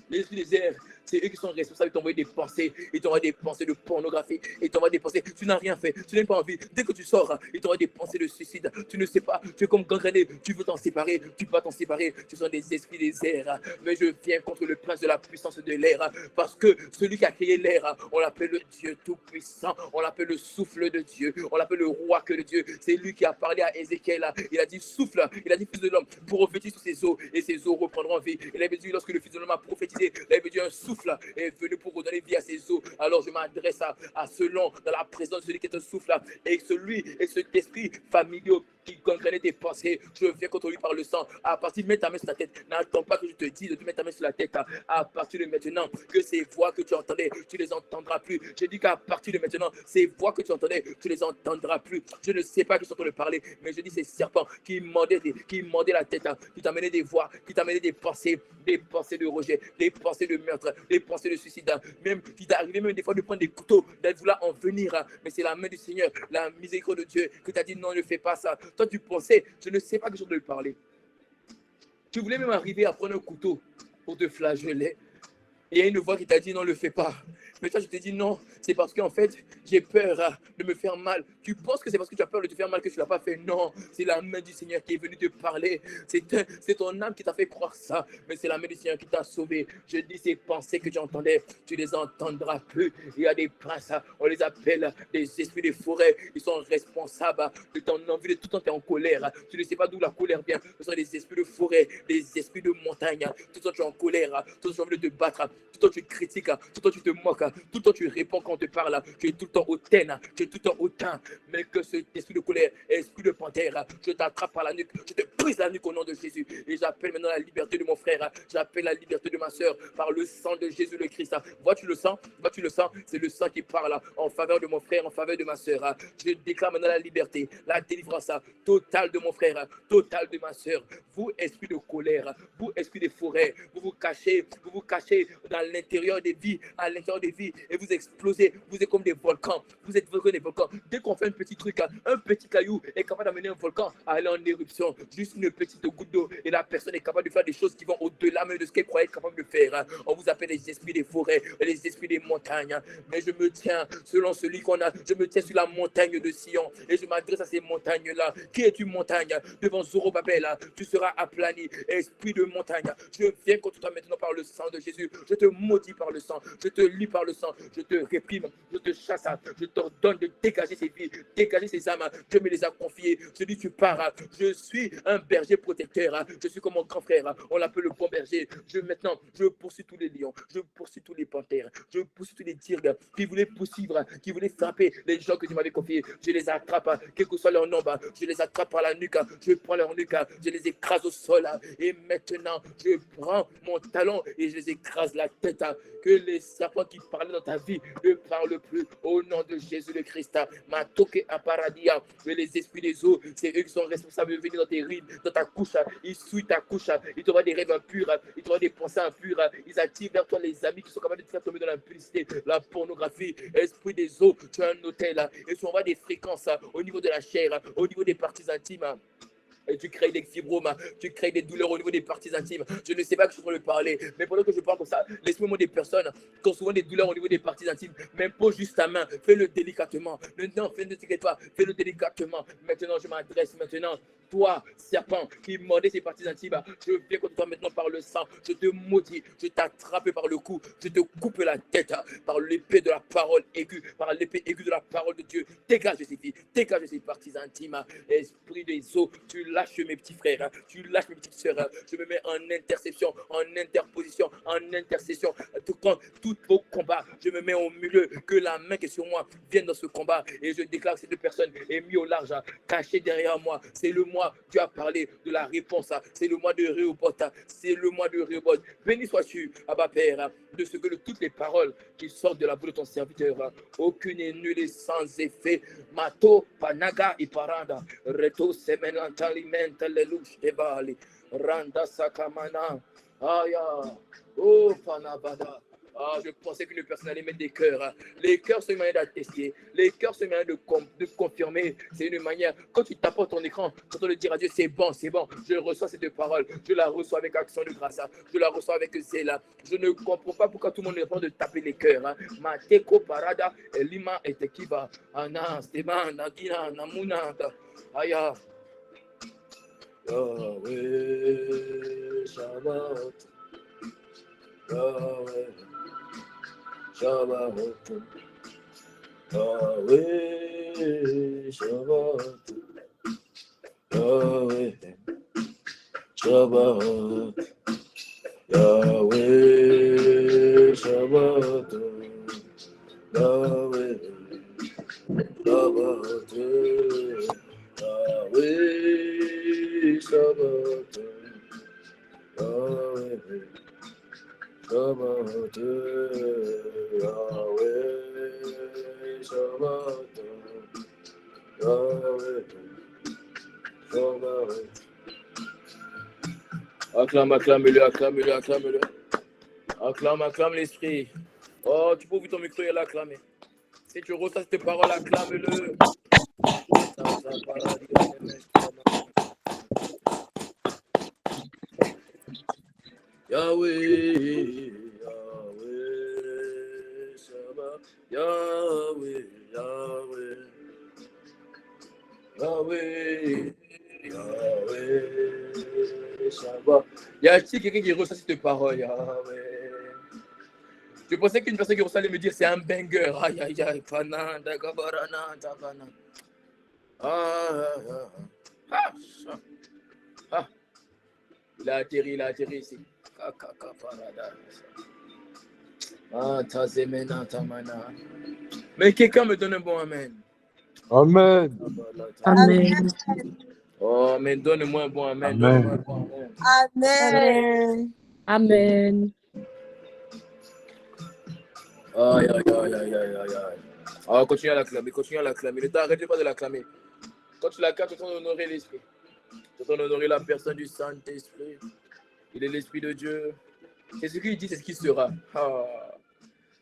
Les esprits des airs, c'est eux qui sont responsables de t'envoyer des pensées. Ils t'envoient des pensées de pornographie. Ils t'envoient des pensées. Tu n'as rien fait. Tu n'as pas envie. Dès que tu sors, ils t'envoient des pensées de suicide. Tu ne sais pas. Tu es comme gangréné. Tu veux t'en séparer. Tu peux pas t'en séparer. Ce sont des esprits des airs. Mais je viens contre le prince de la puissance de l'air. Parce que celui qui a créé l'air, on l'appelle le Dieu tout-puissant. On l'appelle le souffle de Dieu. On l'appelle le roi que de Dieu. C'est lui qui a parlé à Ézéchiel. Il a dit souffle. Il a dit fils de l'homme, prophétise sur ses eaux. Et ses eaux reprendront vie. Il avait dit lorsque le fils de l'homme a prophétisé, il avait dit un souffle est venu pour redonner vie à ses eaux. Alors je m'adresse à selon dans la présence de celui qui est un souffle et celui et cet esprit familial qui gangrenait tes pensées. Je viens contre lui par le sang. À partir de mettre ta main sur ta tête, n'attends pas que je te dise de te mettre ta main sur la tête. À partir de maintenant, que ces voix que tu entendais, tu les entendras plus. Je dis qu'à partir de maintenant, ces voix que tu entendais, tu les entendras plus. Je ne sais pas qui sont en train de parler, mais je dis ces serpents qui mordaient la tête, qui t'amenaient des voix, qui t'amenaient des pensées de rejet, des pensées de meurtre, des pensées de suicide, même qui t'arrivait même des fois de prendre des couteaux, d'être vouloir en venir, mais c'est la main du Seigneur, la miséricorde de Dieu que tu as dit non, ne fais pas ça. Toi tu pensais, je ne sais pas que je dois parler. Tu voulais même arriver à prendre un couteau pour te flageller. Et il y a une voix qui t'a dit non, ne le fais pas. Mais toi, je te dis non, c'est parce qu'en fait, j'ai peur de me faire mal. Tu penses que c'est parce que tu as peur de te faire mal que tu ne l'as pas fait. Non, c'est la main du Seigneur qui est venue te parler. C'est ton âme qui t'a fait croire ça. Mais c'est la main du Seigneur qui t'a sauvé. Je dis ces pensées que tu entendais, tu les entendras plus. Il y a des princes, on les appelle des esprits des forêts. Ils sont responsables de ton envie de tout le temps tu es en colère. Tu ne sais pas d'où la colère vient. Ce sont des esprits de forêt, des esprits de montagne. Tout le temps tu es en colère, tout le temps tu as envie de te battre, tout le temps tu critiques, tout le temps tu te moques, tout le temps tu réponds quand on te parle, tu es tout le temps hautaine, tu es tout le temps hautain, mais que cet esprit de colère, esprit de panthère, je t'attrape par la nuque, je te brise la nuque au nom de Jésus, et j'appelle maintenant la liberté de mon frère, j'appelle la liberté de ma soeur, par le sang de Jésus le Christ. Vois-tu le sang? Vois-tu le sang? C'est le sang qui parle en faveur de mon frère, en faveur de ma soeur. Je déclare maintenant la liberté, la délivrance totale de mon frère, totale de ma soeur. Vous, esprit de colère, vous, esprit des forêts, vous vous cachez dans l'intérieur des vies, à l'intérieur des vies, et vous explosez, vous êtes comme des volcans, vous êtes comme des volcans. Dès qu'on fait un petit truc, un petit caillou est capable d'amener un volcan à aller en éruption, juste une petite goutte d'eau, et la personne est capable de faire des choses qui vont au-delà même de ce qu'elle croyait être capable de faire. On vous appelle les esprits des forêts, les esprits des montagnes, mais je me tiens selon celui qu'on a, je me tiens sur la montagne de Sion, et je m'adresse à ces montagnes-là. Qui es-tu, montagne? Devant Zorobabel, tu seras aplani, esprit de montagne. Je viens contre toi maintenant par le sang de Jésus. Je te maudis par le sang, je te lis par le sang, je te réprime, je te chasse, je t'ordonne de dégager ces vies, dégager ces âmes. Dieu me les a confiées. Je dis, tu pars. Je suis un berger protecteur. Je suis comme mon grand frère. On l'appelle le bon berger. Maintenant, je poursuis tous les lions, je poursuis tous les panthères, je poursuis tous les tigres qui voulaient poursuivre, qui voulaient frapper les gens que tu m'avais confiés. Je les attrape, quel que soit leur nombre, je les attrape par la nuque, je prends leur nuque, je les écrase au sol. Et maintenant, je prends mon talon et je les écrase la tête. Que les serpents qui parlaient dans ta vie ne parlent plus au nom de Jésus le Christ. Matoke à paradis, mais les esprits des eaux, c'est eux qui sont responsables de venir dans tes rides, dans ta couche. Ils souillent ta couche, ils te voient des rêves impurs, ils te voient des pensées impures, ils attirent vers toi les amis qui sont capables de te faire tomber dans l'impudicité, la pornographie. Esprit des eaux, tu as un hôtel et tu envoies des fréquences au niveau de la chair, au niveau des parties intimes. Et tu crées des fibromes, tu crées des douleurs au niveau des parties intimes. Je ne sais pas que je suis en train de parler, mais pendant que je parle comme ça, laisse-moi des personnes qui ont souvent des douleurs au niveau des parties intimes. Même pose juste ta main, fais-le délicatement. Non, ne t'inquiète pas, fais-le délicatement. Maintenant, je m'adresse maintenant. Toi, serpent, qui mordait ses parties intimes, je viens contre toi maintenant par le sang. Je te maudis, je t'attrape par le cou, je te coupe la tête par l'épée de la parole aiguë, par l'épée aiguë de la parole de Dieu. Dégage de ces filles, dégage de ces parties intimes. Esprit des eaux, tu lâches mes petits frères, tu lâches mes petites sœurs. Je me mets en interception, en interposition, en intercession. Tout vos combats, je me mets au milieu. Que la main qui est sur moi vienne dans ce combat. Et je déclare que ces deux personnes est mis au large, cachées derrière moi. C'est le mois, tu as parlé de la réponse. C'est le mois de Rehoboth. C'est le mois de Rehoboth. Béni sois-tu, Abba Père, de ce que toutes les paroles qui sortent de la bouche de ton serviteur, aucune n'est nulle et sans effet. Mato, Panaga et Parada. Reto, Semenantalimenta, les louches de Bali. Randa Sakamana. Aya. Oh, Panabada. Ah, je pensais qu'une personne allait mettre des cœurs. Les cœurs, c'est une manière d'attester. Les cœurs, c'est une manière de confirmer. C'est une manière, quand tu tapes ton écran, quand on le dit à Dieu, c'est bon, c'est bon. Je reçois ces deux paroles. Je la reçois avec action de grâce. Je la reçois avec zèle. Je ne comprends pas pourquoi tout le monde est en train de taper les cœurs. Mateko parada, lima et tekiba. Ana, Steban, Nagina, Namuna. Aya. Yahweh, Shabbat. Yahweh. Shabbat, Yahweh, Shabbat, Yahweh, Shabbat, Yahweh, Shabbat, Yahweh, Shabbat, Yahweh, Shabbat, Yahweh. Shabbat, Yahweh, Shabbat, Yahweh, Shabbat. Acclame-le, acclame-le, acclame-le. Acclame l'esprit. Oh, tu peux ouvrir ton micro et l'acclamer. Si tu reçois cette parole, acclame-le. Yahweh, Yahweh, Shabbat, Yahweh, Yahweh, Yahweh, Yahweh, Shabbat. Y a-t-il quelqu'un qui reçoit cette parole, Yahweh? Je pensais qu'une personne qui reçoit allait me dire c'est un banger. Aïe, aïe, aïe, Pananda, Gabarana, Tabana. Ah. Il a atterri ici. Mais quelqu'un me donne un bon amen. Amen. Amen. Oh, mais donne-moi un bon amen. Amen. Donne-moi un bon amen. Amen. Amen. Aïe, aïe, aïe, aïe, aïe, aïe. Ah, continue à l'acclamer, continue à l'acclamer. Ne t'arrête pas de l'acclamer. Quand tu l'acclames, tu es en train d'honorer l'esprit. Tu es en train d'honorer la personne du Saint-Esprit. Il est l'Esprit de Dieu. C'est ce qu'il dit, c'est ce qui sera. Ah.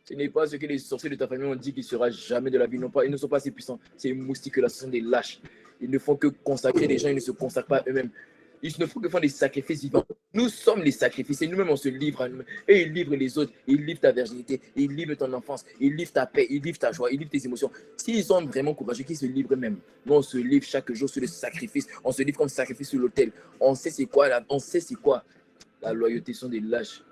Ce n'est pas ce que les sorciers de ta famille ont dit qu'il sera jamais de la vie. Non pas, ils ne sont pas assez puissants. C'est les moustiques là, ce sont des lâches. Ils ne font que consacrer les gens, ils ne se consacrent pas eux-mêmes. Ils ne font que faire des sacrifices vivants. Nous sommes les sacrifices et nous-mêmes on se livre à nous-mêmes. Et ils livrent les autres, ils livrent ta virginité, ils livrent ton enfance, ils livrent ta paix, ils livrent ta joie, ils livrent tes émotions. S'ils sont vraiment courageux, qu'ils se livrent eux-mêmes. Nous on se livre chaque jour sur le sacrifice. On se livre comme sacrifice sur l'autel. On sait c'est quoi la loyauté sont des lâches.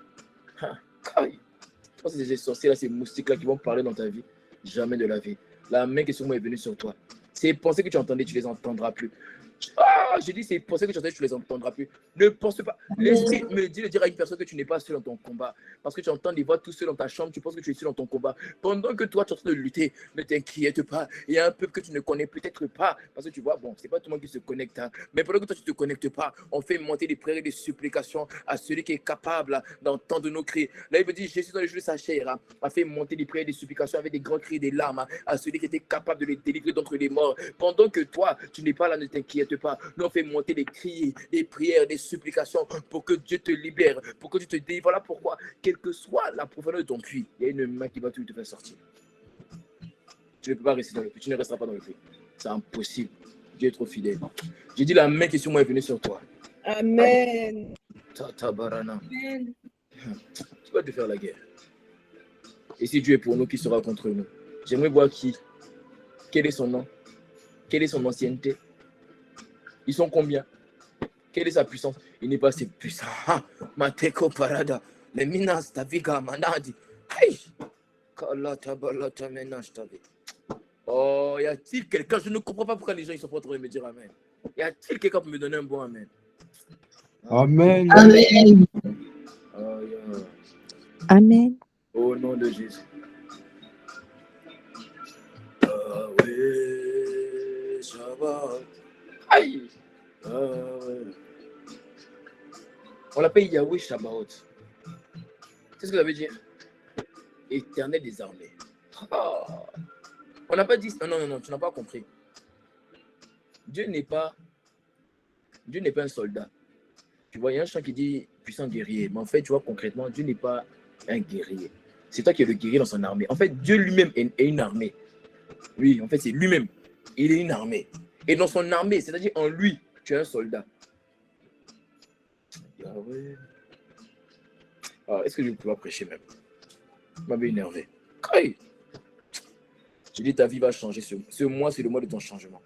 pense que ces sorciers-là, ces moustiques-là qui vont parler dans ta vie. Jamais de la vie. La main qui sur moi est venue sur toi. Ces pensées que tu entendais, tu les entendras plus. Ah, je dis, ces pensées que tu entendais, tu les entendras plus. Ne pense pas. L'esprit me dit de dire à une personne que tu n'es pas seul dans ton combat. Parce que tu entends des voix tout seul dans ta chambre, tu penses que tu es seul dans ton combat. Pendant que toi, tu es en train de lutter, ne t'inquiète pas. Il y a un peuple que tu ne connais peut-être pas. Parce que tu vois, bon, c'est pas tout le monde qui se connecte. Hein. Mais pendant que toi, tu ne te connectes pas, on fait monter des prières et des supplications à celui qui est capable d'entendre nos cris. Là, il me dit, Jésus, dans le jour de sa chair, a fait monter des prières et des supplications avec des grands cris et des larmes à celui qui était capable de les délivrer d'entre les morts. Pendant que toi, tu n'es pas là, ne t'inquiète pas. Nous, on fait monter des cris, des prières, des supplications pour que Dieu te libère, pour que tu te délivres. Voilà pourquoi, quelle que soit la profondeur de ton puits, il y a une main qui va te faire sortir. Tu ne peux pas rester dans le puits, tu ne resteras pas dans le puits. C'est impossible. Dieu est trop fidèle. J'ai dit, la main qui est sur moi est venue sur toi. Amen. Tatabarana. Tu vas te faire la guerre. Et si Dieu est pour nous, qui sera contre nous? J'aimerais voir qui. Quel est son nom? Quelle est son ancienneté? Ils sont combien? Quelle est sa puissance? Il n'est pas assez puissant. Mateko parada. Les minas taviga manadi. Hey! Oh, y a-t-il quelqu'un? Je ne comprends pas pourquoi les gens ils sont pas en train de me dire amen. Y a-t-il quelqu'un pour me donner un bon amen? Amen. Amen. Oh, yeah. Amen. Au nom de Jésus. Yahweh Shabbat. Aïe. On l'appelle Yahweh Shabbat. C'est ce que ça veut dire? Éternel des armées. Oh. On n'a pas dit... Non, tu n'as pas compris. Dieu n'est pas un soldat. Tu vois, il y a un chant qui dit puissant guerrier. Mais en fait, tu vois, concrètement, Dieu n'est pas un guerrier. C'est toi qui es le guerrier dans son armée. En fait, Dieu lui-même est une armée. Oui, en fait, c'est lui-même. Il est une armée. Et dans son armée, c'est-à-dire en lui, tu es un soldat. Yahweh. Ah, est-ce que je vais pouvoir prêcher même? Je m'avais énervé. Aïe. Je dis, ta vie va changer. Ce mois, c'est le mois de ton changement.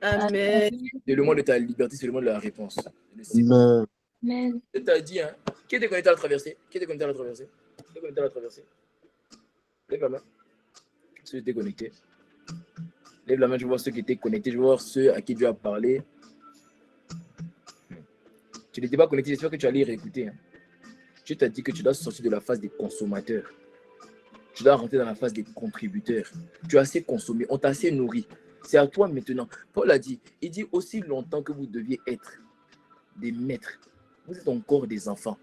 Amen. C'est le mois de ta liberté, c'est le mois de la réponse. Amen. Amen. Je t'ai dit, hein? Qui était connecté à la traversée? Qui était connecté à la traversée? Qui était connecté à la traversée? Lève la main. Ceux qui étaient connectés. Lève la main, je vois ceux qui étaient connectés, je vois ceux à qui Dieu a parlé. Tu n'étais pas connecté, j'espère que tu allais réécouter. Hein. Je t'ai dit que tu dois sortir de la phase des consommateurs. Tu dois rentrer dans la phase des contributeurs. Tu as assez consommé, on t'a assez nourri. C'est à toi maintenant. Paul a dit, il dit aussi longtemps que vous deviez être des maîtres. Vous êtes encore des enfants.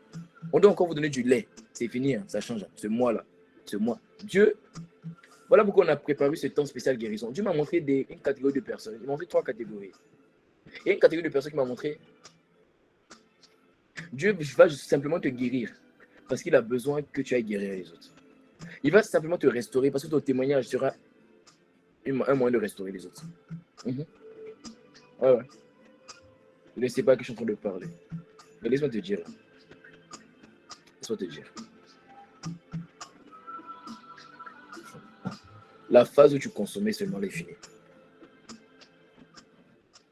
On doit encore vous donner du lait. C'est fini, hein, ça change. Ce mois-là, ce mois. Dieu, voilà pourquoi on a préparé ce temps spécial guérison. Dieu m'a montré une catégorie de personnes. Il m'a montré 3 catégories. Il y a une catégorie de personnes qui m'a montré, Dieu va simplement te guérir parce qu'il a besoin que tu ailles guérir les autres. Il va simplement te restaurer parce que ton témoignage sera un moyen de restaurer les autres. Ouais. Je ne sais pas que je suis en train de parler. Mais laisse-moi te dire. Laisse-moi te dire. La phase où tu consommais seulement est finie.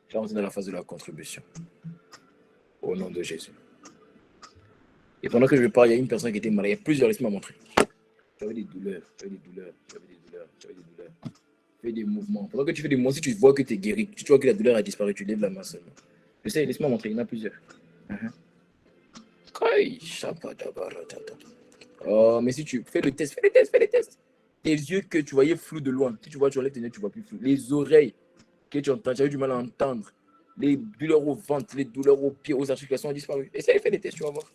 Tu vas rentrer dans la phase de la contribution. Au nom de Jésus. Et pendant que je parle, il y a une personne qui était malade. Il y a plusieurs, laisse-moi montrer. Tu avais des douleurs. Tu fais des mouvements. Pendant que tu fais des mouvements, si tu vois que tu es guéri, tu vois que la douleur a disparu, tu lèves la main seulement. Je sais, laisse-moi montrer, il y en a plusieurs. Oh, mais si tu fais le test, fais les tests. Tes yeux que tu voyais flous de loin, si tu vois, tu enlèves tes yeux, tu vois plus flou. Les oreilles que tu entends, tu as eu du mal à entendre. Les douleurs au ventre, les douleurs aux pieds, aux articulations ont disparu. Essaye de faire les tests, tu vas voir.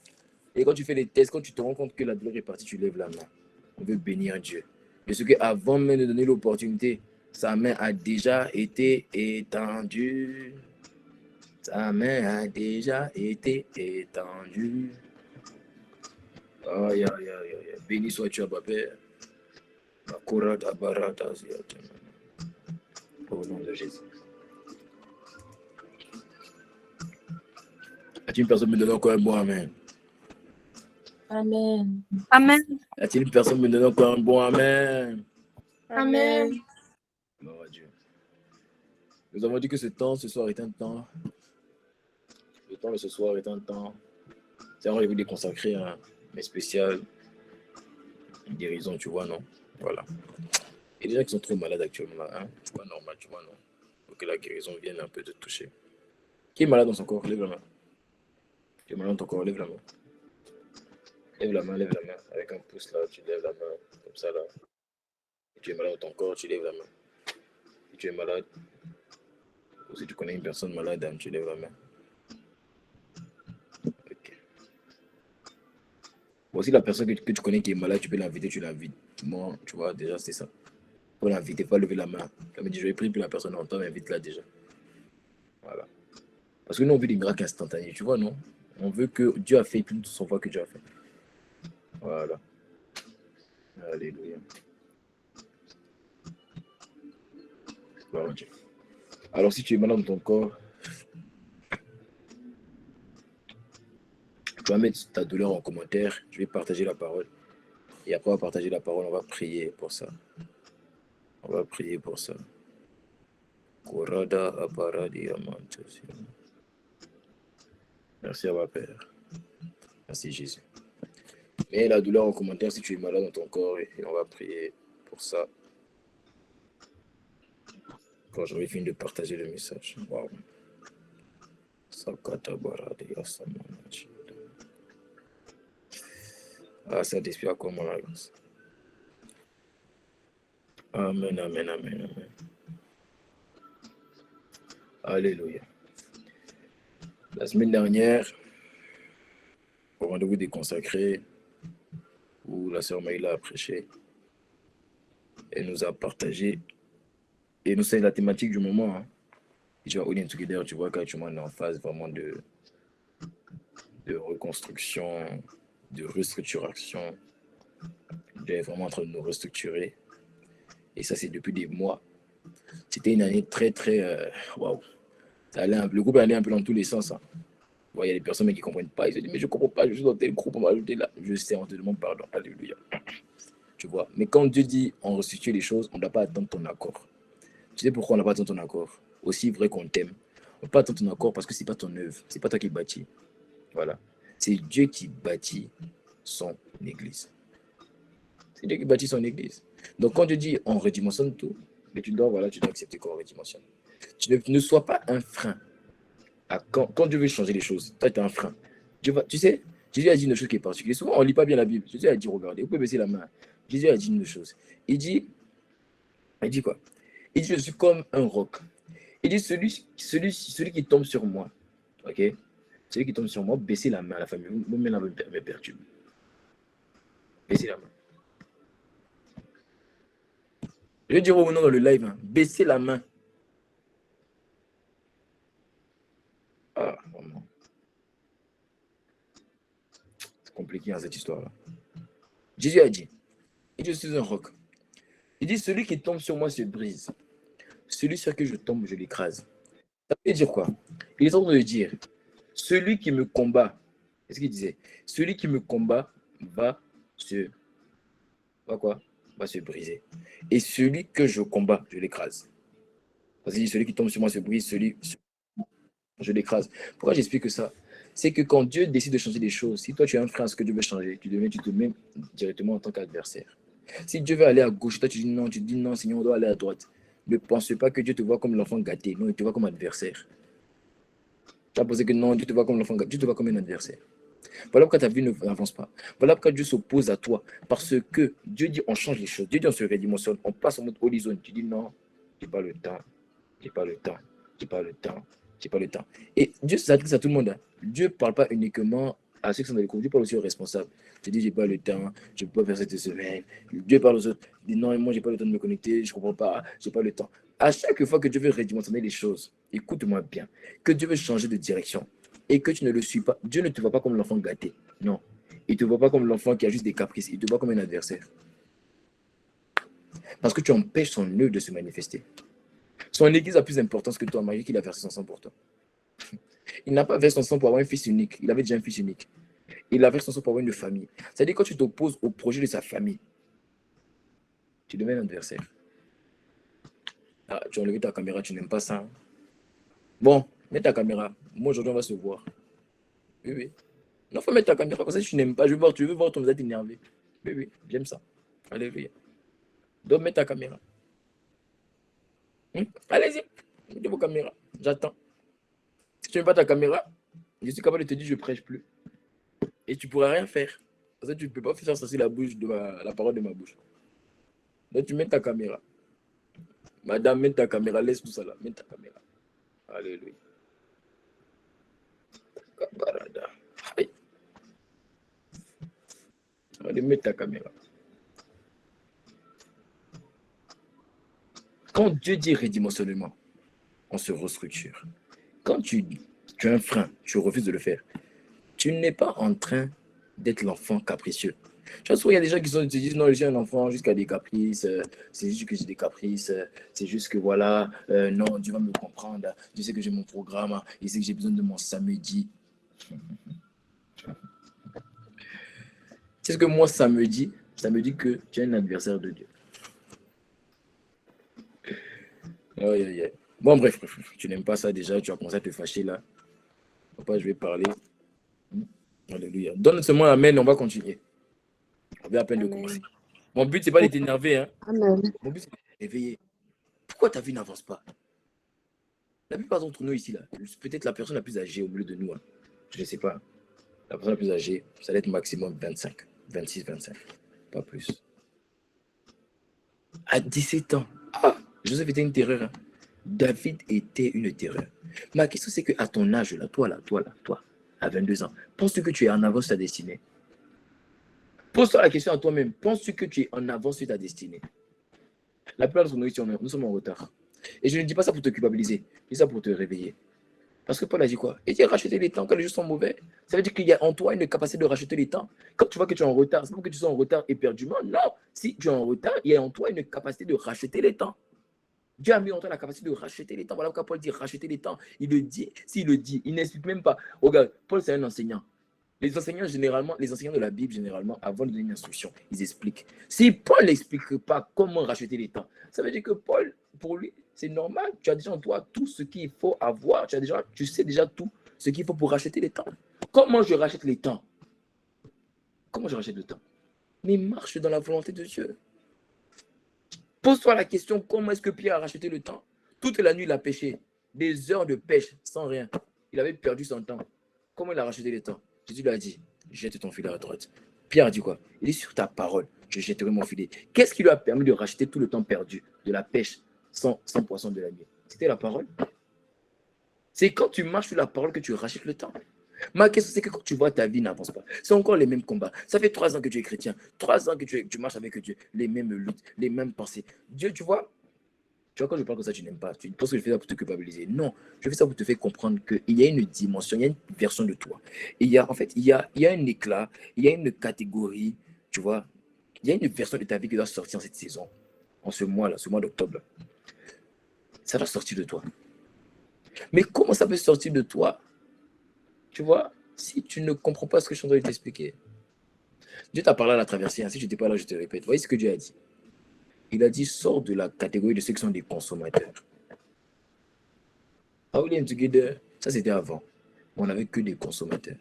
Et quand tu fais les tests, quand tu te rends compte que la douleur est partie, tu lèves la main. On veut bénir Dieu. De ce qu'avant même de donner l'opportunité, sa main a déjà été étendue. Sa main a déjà été étendue. Aïe. Béni sois-tu, Abba Père. Au nom de Jésus. A-t-il une personne me donner encore un bon amen? Amen. Amen. A-t-il une personne me donner encore un bon amen? Amen. Gloire à Dieu. Nous avons dit que ce temps ce soir est un temps. Le temps de ce soir est un temps. C'est un rendez-vous déconsacré, hein, mais spécial. guérison, tu vois, non? Voilà. Et les gens qui sont trop malades actuellement, là, hein? C'est pas normal, tu vois, non? Faut que la guérison vienne un peu te toucher. Qui est malade dans son corps? Lève la main. Tu es malade dans ton corps, lève la main. Lève la main, lève la main. Avec un pouce là, tu lèves la main, comme ça là. Et tu es malade dans ton corps, tu lèves la main. Si tu es malade, ou si tu connais une personne malade, hein, tu lèves la main. Ok. Bon, si la personne que tu connais qui est malade, tu peux l'inviter, tu l'invites. Moi, tu vois, déjà, c'est ça. Faut l'inviter, pas lever la main. Comme dit, je vais prier, puis la personne entend, invite-la déjà. Voilà. Parce que nous, on veut des miracles instantanés, tu vois, non? On veut que Dieu a fait plus de son voix que Dieu a fait. Voilà. Alléluia. Gloire à Dieu. Alors, si tu es malade dans ton corps, tu vas mettre ta douleur en commentaire. Je vais partager la parole. Et après, on va partager la parole. On va prier pour ça. On va prier pour ça. Merci à ma Père. Merci Jésus. Mets la douleur en commentaire si tu es malade dans ton corps et on va prier pour ça. Quand j'aurai fini de partager le message. Waouh. Ah, ça t'inspire à comment la grâce. Amen, amen, amen, amen. Alléluia. La semaine dernière, au rendez-vous des consacrés, où la sœur Maïla a prêché, elle nous a partagé, et nous c'est la thématique du moment. Hein. Tu vois, All Together, tu vois qu'actuellement on est en phase vraiment de reconstruction, de restructuration. Dieu est vraiment en train de nous restructurer. Et ça, c'est depuis des mois. C'était une année très, très... Waouh. Le groupe allait un peu dans tous les sens. Hein. Il y a des personnes qui ne comprennent pas. Ils se disent, mais je ne comprends pas, je suis dans tel groupe, on va ajouter là. Je sais, on te demande pardon. Alléluia. Tu vois. Mais quand Dieu dit, on restitue les choses, on ne doit pas attendre ton accord. Tu sais pourquoi on n'a pas attendre ton accord? Aussi vrai qu'on t'aime. On ne peut pas attendre ton accord parce que ce n'est pas ton œuvre. Ce n'est pas toi qui bâtis. Voilà. C'est Dieu qui bâtit son église. C'est Dieu qui bâtit son église. Donc quand Dieu dit, on redimensionne tout, mais tu dois accepter qu'on redimensionne. Ne sois pas un frein. Quand Dieu veut changer les choses, toi, tu es un frein. Tu sais, Jésus a dit une chose qui est particulière. Souvent, on ne lit pas bien la Bible. Jésus a dit, regardez, vous pouvez baisser la main. Jésus a dit une chose. Il dit quoi? Il dit, je suis comme un roc. Il dit, celui qui tombe sur moi, ok? Celui qui tombe sur moi, baissez la main à la famille. Vous-même, la me perturbe. Baissez la main. Je vais dire au nom dans le live, hein, baissez la main. Ah, vraiment. C'est compliqué, hein, cette histoire-là. Jésus a dit, je suis un roc. Il dit, celui qui tombe sur moi se brise. Celui sur qui je tombe, je l'écrase. Ça veut dire quoi? Il est en train de dire, celui qui me combat, qu'est-ce qu'il disait? Celui qui me combat va se briser. Et celui que je combats, je l'écrase. Parce qu'il dit, celui qui tombe sur moi se brise, je l'écrase. Pourquoi j'explique ça? C'est que quand Dieu décide de changer des choses, si toi tu es un frein à ce que Dieu veut changer, tu te mets directement en tant qu'adversaire. Si Dieu veut aller à gauche, toi tu dis non, Seigneur, on doit aller à droite. Ne pense pas que Dieu te voit comme l'enfant gâté. Non, il te voit comme adversaire. Tu as posé que non, Dieu te voit comme l'enfant gâté. Dieu te voit comme un adversaire. Voilà pourquoi ta vie n'avance pas. Voilà pourquoi Dieu s'oppose à toi. Parce que Dieu dit on change les choses. Dieu dit on se redimensionne. On passe en mode horizon. Tu dis non, j'ai pas le temps. J'ai pas le temps. J'ai pas le temps. J'ai pas le temps. Et Dieu s'adresse à tout le monde. Hein. Dieu ne parle pas uniquement à ceux qui sont dans les groupes. Dieu parle aussi aux responsables. Tu dis j'ai pas le temps. Je ne peux pas faire cette semaine. Dieu parle aux autres. Il dit non, moi j'ai pas le temps de me connecter. Je ne comprends pas. J'ai pas le temps. À chaque fois que Dieu veut redimensionner les choses, écoute-moi bien. Que Dieu veut changer de direction. Et que tu ne le suis pas, Dieu ne te voit pas comme l'enfant gâté. Non. Il ne te voit pas comme l'enfant qui a juste des caprices. Il te voit comme un adversaire. Parce que tu empêches son œuvre de se manifester. Son église a plus d'importance que toi, malgré qu'il a versé son sang pour toi. Il n'a pas versé son sang pour avoir un fils unique. Il avait déjà un fils unique. Il a versé son sang pour avoir une famille. C'est-à-dire quand tu t'opposes au projet de sa famille, tu deviens un adversaire. Ah, tu as enlevé ta caméra, tu n'aimes pas ça. Hein? Bon, mets ta caméra. Moi, aujourd'hui, on va se voir. Oui. Non, il faut mettre ta caméra comme ça, tu n'aimes pas. Tu veux voir ton visage énervé. Oui, j'aime ça. Alléluia. Donc, mets ta caméra. Allez-y, mettez vos caméras. J'attends. Si tu n'aimes pas ta caméra, je suis capable de te dire je ne prêche plus. Et tu ne pourras rien faire. Parce que tu ne peux pas faire sortir la parole de ma bouche. Donc, tu mets ta caméra. Madame, mets ta caméra. Laisse tout ça là. Mets ta caméra. Alléluia. Aïe. Allez, mets ta caméra. Quand Dieu dit redimensionnement, on se restructure. Quand tu as un frein, tu refuses de le faire, tu n'es pas en train d'être l'enfant capricieux. Je pense qu'il y a des gens qui se disent non, je suis un enfant jusqu'à des caprices, c'est juste que j'ai des caprices, c'est juste que voilà, non, Dieu va me comprendre, Dieu sait que j'ai mon programme, il sait que j'ai besoin de mon samedi. C'est ce que moi, ça me dit que tu es un adversaire de Dieu. Aïe, aïe, aïe. Bon, bref, tu n'aimes pas ça déjà, tu as commencé à te fâcher là. Papa, je vais parler. Alléluia. Donne seulement amen, on va continuer. On vient à peine de commencer. Mon but, c'est pas de t'énerver. Hein. Amen. Mon but, c'est de t'éveiller. Pourquoi ta vie n'avance pas? La plupart d'entre nous ici, là, peut-être la personne la plus âgée au milieu de nous, hein. Je ne sais pas. La personne la plus âgée, ça doit être maximum 25, 26, 25. Pas plus. À 17 ans, Joseph était une terreur. Hein. David était une terreur. Ma question, c'est qu'à ton âge, là, toi, à 22 ans, penses-tu que tu es en avance sur ta destinée? Pose-toi la question à toi-même. Penses-tu que tu es en avance sur ta destinée? La plupart d'entre nous ici, nous sommes en retard. Et je ne dis pas ça pour te culpabiliser. Je dis ça pour te réveiller. Parce que Paul a dit quoi? Il dit racheter les temps quand les choses sont mauvais. Ça veut dire qu'il y a en toi une capacité de racheter les temps. Quand tu vois que tu es en retard, c'est pas que tu sois en retard éperdument. Non. Si tu es en retard, il y a en toi une capacité de racheter les temps. Dieu a mis en toi la capacité de racheter les temps. Voilà pourquoi Paul dit racheter les temps. Il le dit. S'il le dit, il n'explique même pas. Regarde, Paul, c'est un enseignant. Les enseignants, généralement, les enseignants de la Bible, généralement, avant de donner une instruction, ils expliquent. Si Paul n'explique pas comment racheter les temps, ça veut dire que Paul, pour lui, c'est normal. Tu as déjà en toi tout ce qu'il faut avoir. Tu sais déjà tout ce qu'il faut pour racheter les temps. Comment je rachète les temps? Comment je rachète le temps? Mais marche dans la volonté de Dieu. Pose-toi la question, comment est-ce que Pierre a racheté le temps? Toute la nuit, il a pêché. Des heures de pêche, sans rien. Il avait perdu son temps. Comment il a racheté le temps? Jésus lui a dit, jette ton filet à droite. Pierre a dit quoi? Il dit, sur ta parole, je jetterai mon filet. Qu'est-ce qui lui a permis de racheter tout le temps perdu de la pêche sans poisson de la nuit? C'était la parole. C'est quand tu marches sur la parole que tu rachètes le temps. Ma question, c'est que quand tu vois ta vie n'avance pas, c'est encore les mêmes combats. Ça fait 3 ans que tu es chrétien, 3 ans que tu marches avec Dieu, les mêmes luttes, les mêmes pensées. Dieu, tu vois, quand je parle comme ça, tu n'aimes pas. Tu penses que je fais ça pour te culpabiliser. Non, je fais ça pour te faire comprendre qu'il y a une dimension, il y a une version de toi. Et il y a un éclat, il y a une catégorie, tu vois. Il y a une version de ta vie qui doit sortir en cette saison, en ce mois-là, ce mois d'octobre. Ça doit sortir de toi. Mais comment ça peut sortir de toi, tu vois, si tu ne comprends pas ce que je suis en train de t'expliquer? Dieu t'a parlé à la traversée. Si je n'étais pas là, je te répète. Voyez ce que Dieu a dit. Il a dit, sors de la catégorie de ceux qui sont des consommateurs. Ah oui, together, ça c'était avant. On n'avait que des consommateurs.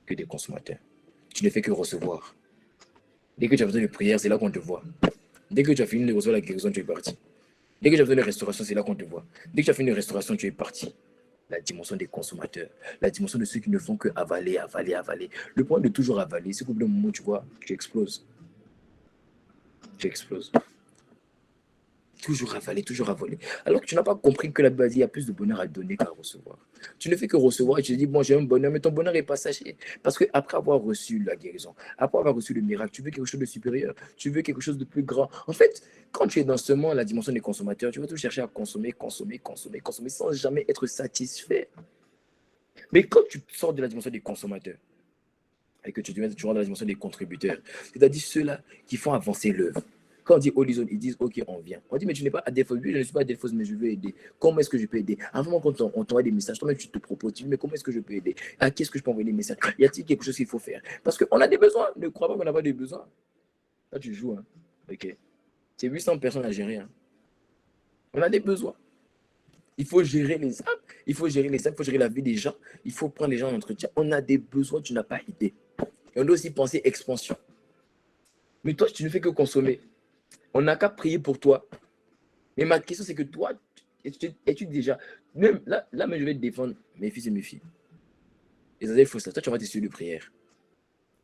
Que des consommateurs. Tu ne fais que recevoir. Dès que tu as besoin de prière, c'est là qu'on te voit. Dès que tu as fini de recevoir la guérison, tu es parti. Dès que tu as besoin de restauration, c'est là qu'on te voit. Dès que tu as fini de restauration, tu es parti. La dimension des consommateurs. La dimension de ceux qui ne font que avaler, avaler, avaler. Le point de toujours avaler, c'est qu'au bout d'un moment, tu vois, tu exploses. Tu exploses. Toujours avaler, toujours avaler. Alors que tu n'as pas compris que la Bible dit qu'il y a plus de bonheur à donner qu'à recevoir. Tu ne fais que recevoir et tu te dis, bon, j'ai un bonheur, mais ton bonheur est passager. Parce qu'après avoir reçu la guérison, après avoir reçu le miracle, tu veux quelque chose de supérieur, tu veux quelque chose de plus grand. En fait, quand tu es dans ce monde, la dimension des consommateurs, tu vas toujours chercher à consommer, consommer, consommer, consommer, sans jamais être satisfait. Mais quand tu sors de la dimension des consommateurs, et que tu rentres dans la dimension des contributeurs, c'est-à-dire ceux-là qui font avancer l'œuvre. Quand on dit Horizon, ils disent ok, on vient. On dit mais tu n'es pas à défaut. Oui, je ne suis pas à défaut, mais je veux aider. Comment est-ce que je peux aider? À un moment, quand on t'envoie des messages, toi-même tu te proposes, tu dis mais comment est-ce que je peux aider? À qui est-ce que je peux envoyer des messages? Y a-t-il quelque chose qu'il faut faire? Parce qu'on a des besoins. Ne crois pas qu'on n'a pas des besoins. Là, tu joues. Hein. Ok. C'est 800 personnes à gérer. Hein. On a des besoins. Il faut gérer les âmes. Il faut gérer les âmes. Il faut gérer la vie des gens. Il faut prendre les gens en entretien. On a des besoins, tu n'as pas idée. Et on doit aussi penser expansion. Mais toi, tu ne fais que consommer. On n'a qu'à prier pour toi. Mais ma question, c'est que toi, es-tu déjà... Même là, mais je vais te défendre mes fils et mes filles. Les adeptes fausses, toi, tu vas tes sujets de prière.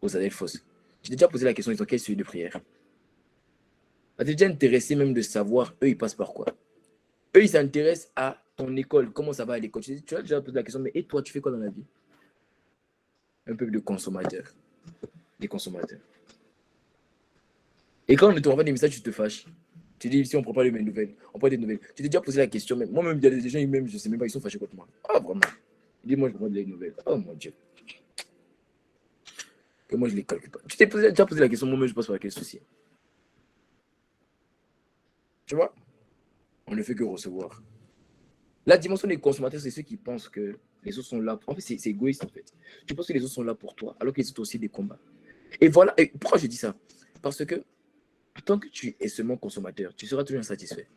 Aux adeptes fausses. Tu t'es déjà posé la question, ils ont quel sujet de prière? Tu es déjà intéressé même de savoir, eux, ils passent par quoi? Eux, ils s'intéressent à ton école, comment ça va à l'école. Tu as déjà posé la question, mais et toi, tu fais quoi dans la vie? Un peuple de consommateurs. Des consommateurs. Et quand on ne te renvoie des messages, tu te fâches. Tu dis, si on ne prend pas les mêmes nouvelles, on prend des nouvelles. Tu t'es déjà posé la question, même. Moi-même, il y a des gens, même, je ne sais même pas, ils sont fâchés contre moi. Ah, vraiment. Dis-moi, je prends des nouvelles. Oh mon Dieu. Que moi, je ne les calcule pas. Tu t'es déjà posé la question, moi-même, je passe par quel souci. Tu vois? On ne fait que recevoir. La dimension des consommateurs, c'est ceux qui pensent que les autres sont là. En fait, c'est égoïste, en fait. Tu penses que les autres sont là pour toi, alors que les autres ont aussi des combats. Et voilà. Et pourquoi je dis ça? Parce que tant que tu es seulement consommateur, tu seras toujours insatisfait.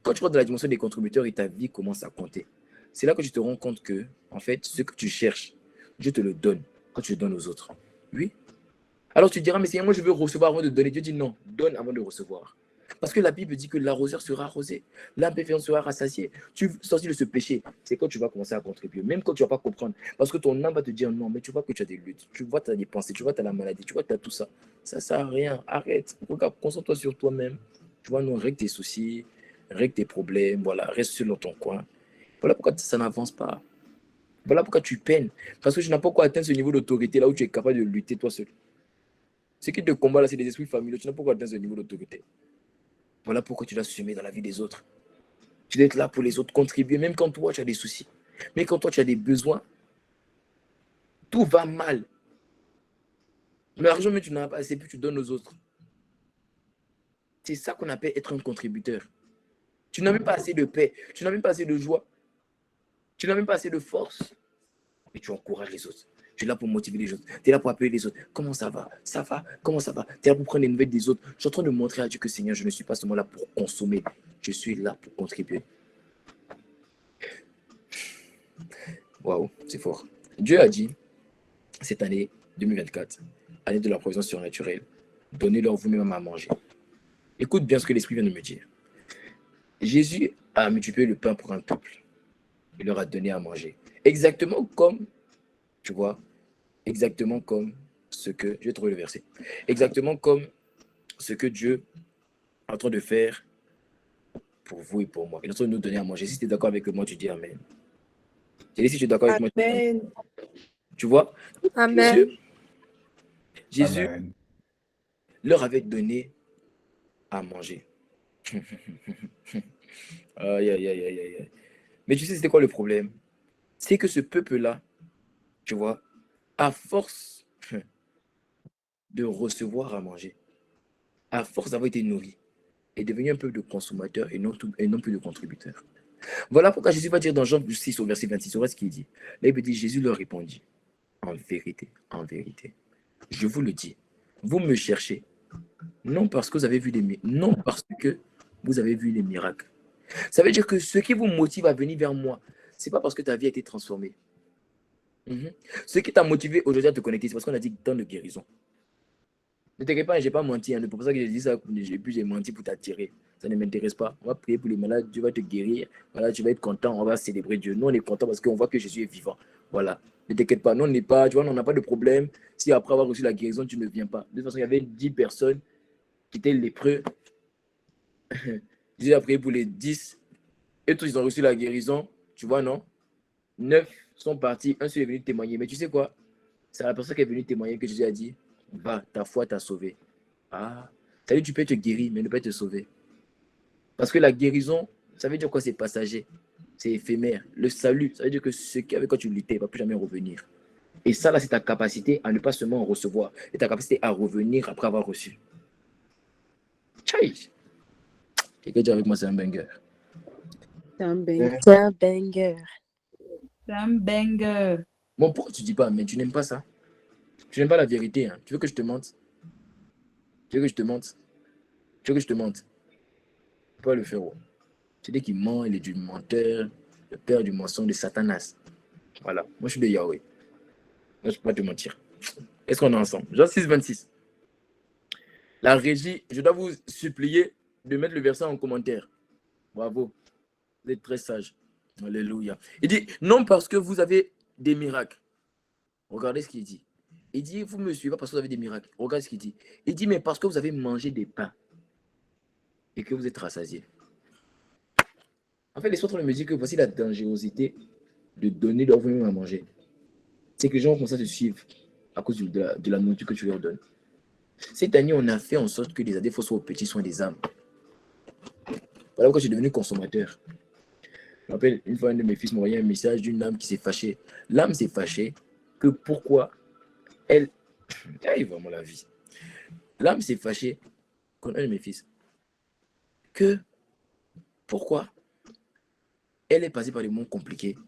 Quand tu rentres dans la dimension des contributeurs et ta vie commence à compter, c'est là que tu te rends compte que, en fait, ce que tu cherches, Dieu te le donne quand tu le donnes aux autres. Oui. Alors tu diras, mais Seigneur, moi je veux recevoir avant de donner. Dieu dit non, donne avant de recevoir. Parce que la Bible dit que l'arroseur sera arrosé, l'imperfect sera rassasié. Tu sortis de ce péché, c'est quand tu vas commencer à contribuer, même quand tu ne vas pas comprendre. Parce que ton âme va te dire non, mais tu vois que tu as des luttes, tu vois que tu as des pensées, tu vois que tu as la maladie, tu vois que tu as tout ça. Ça ne sert à rien, arrête. Regarde, concentre-toi sur toi-même. Tu vois, non, règle tes soucis, règle tes problèmes, voilà, reste seul dans ton coin. Voilà pourquoi ça n'avance pas. Voilà pourquoi tu peines. Parce que tu n'as pas encore atteint ce niveau d'autorité là où tu es capable de lutter toi seul. Ce qui te combat là, c'est des esprits familiaux. Tu n'as pas encore atteint ce niveau d'autorité. Voilà pourquoi tu dois s'assumer dans la vie des autres. Tu dois être là pour les autres, contribuer, même quand toi tu as des soucis. Mais quand toi tu as des besoins, tout va mal. L'argent, mais tu n'en as pas assez, puis tu donnes aux autres. C'est ça qu'on appelle être un contributeur. Tu n'as même pas assez de paix, tu n'as même pas assez de joie, tu n'as même pas assez de force. Mais tu encourages les autres. Tu es là pour motiver les autres. Tu es là pour appeler les autres. Comment ça va? Ça va? Comment ça va? Tu es là pour prendre les nouvelles des autres. Je suis en train de montrer à Dieu que Seigneur, je ne suis pas seulement là pour consommer. Je suis là pour contribuer. Waouh, c'est fort. Dieu a dit, cette année 2024, année de la provision surnaturelle, donnez-leur vous-même à manger. Écoute bien ce que l'Esprit vient de me dire. Jésus a multiplié le pain pour un peuple. Il leur a donné à manger. Exactement comme, tu vois, exactement comme ce que, je vais trouver le verset, exactement comme ce que Dieu est en train de faire pour vous et pour moi. Il est en train de nous donner à manger. Si tu es d'accord avec moi, tu dis Amen. Si tu es d'accord avec moi, tu dis Amen. Amen. Tu vois, Amen. Jésus Amen. leur avait donné à manger. Aïe, aïe, aïe, aïe, aïe. Mais tu sais, c'était quoi le problème? C'est que ce peuple-là, tu vois, à force de recevoir à manger, à force d'avoir été nourri, est devenu un peuple de consommateurs et non plus de contributeurs. Voilà pourquoi Jésus va dire dans Jean 6 au verset 26, c'est ce qu'il dit. Là, il dit, Jésus leur répondit, en vérité, je vous le dis, vous me cherchez, non parce que vous avez vu non parce que vous avez vu les miracles. Ça veut dire que ce qui vous motive à venir vers moi, c'est pas parce que ta vie a été transformée. Ce qui t'a motivé aujourd'hui à te connecter, c'est parce qu'on a dit temps de guérison. Ne t'inquiète pas, je n'ai pas menti. C'est pour ça que j'ai dit ça. J'ai menti pour t'attirer. Ça ne m'intéresse pas. On va prier pour les malades. Dieu va te guérir. Voilà, tu vas être content. On va célébrer Dieu. Nous, on est content parce qu'on voit que Jésus est vivant. Voilà. Ne t'inquiète pas. Nous, on n'est pas, tu vois, on n'a pas de problème. Si après avoir reçu la guérison, tu ne viens pas. De toute façon, il y avait 10 personnes qui étaient lépreux. Jésus a prié pour les 10. Et tous, ils ont reçu la guérison. Tu vois, non? 9 sont partis. Un seul est venu témoigner. Mais tu sais quoi? C'est la personne qui est venue témoigner que Jésus a dit, va, ta foi t'a sauvé. Ah, ça veut dire que tu peux te guérir, mais ne pas te sauver. Parce que la guérison, ça veut dire quoi? C'est passager, c'est éphémère. Le salut, ça veut dire que ce qui avec quoi tu luttais ne va plus jamais revenir. Et ça, là, c'est ta capacité à ne pas seulement recevoir, et ta capacité à revenir après avoir reçu. Tchaï! Quelqu'un dit avec moi, c'est un banger. C'est un banger. C'est un banger. C'est un banger. Bon, pourquoi tu dis pas, mais tu n'aimes pas ça? Tu n'aimes pas la vérité, hein? Tu veux que je te mente? Tu veux que je te mente? Tu veux que je te mente? Pas le faire. Tu dis qu'il ment, il est du menteur, le père du mensonge de Satanas. Voilà, moi je suis de Yahweh. Moi je ne peux pas te mentir. Est-ce qu'on est ensemble? Jean 6, 26. La régie, je dois vous supplier de mettre le verset en commentaire. Bravo. Vous êtes très sage. Alléluia. Il dit, non parce que vous avez des miracles. Regardez ce qu'il dit. Il dit, vous ne me suivez pas parce que vous avez des miracles. Regardez ce qu'il dit. Il dit, mais parce que vous avez mangé des pains et que vous êtes rassasiés. En fait, les autres me disent que voici la dangerosité de donner leur vous-même à manger. C'est que les gens commencent à te suivre à cause de la nourriture que tu leur donnes. Cette année, on a fait en sorte que les ADFO soient aux petits soins des âmes. Voilà pourquoi je suis devenu consommateur. Je me rappelle, une fois, un de mes fils m'a envoyé un message d'une âme qui s'est fâchée. L'âme s'est fâchée que pourquoi elle... Aïe, vraiment la vie. L'âme s'est fâchée contre un de mes fils. Que pourquoi elle est passée par des moments compliqués.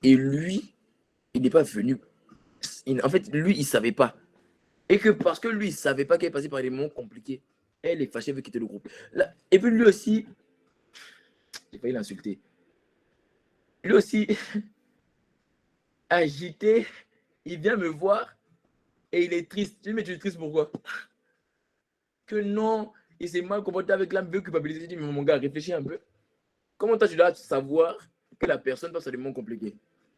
Et lui, il n'est pas venu. En fait, lui, il ne savait pas. Et que parce que lui, il ne savait pas qu'elle est passée par des moments compliqués, elle est fâchée, elle veut quitter le groupe. Là, et puis lui aussi, j'ai failli l'insulter. Lui aussi, agité, il vient me voir et il est triste. Je dis, mais tu es triste pourquoi? Que non, il s'est mal comporté avec l'âme, veut culpabiliser. Je dis, mais mon gars, réfléchis un peu. Comment toi, tu dois savoir que la personne passe par des moments compliqués?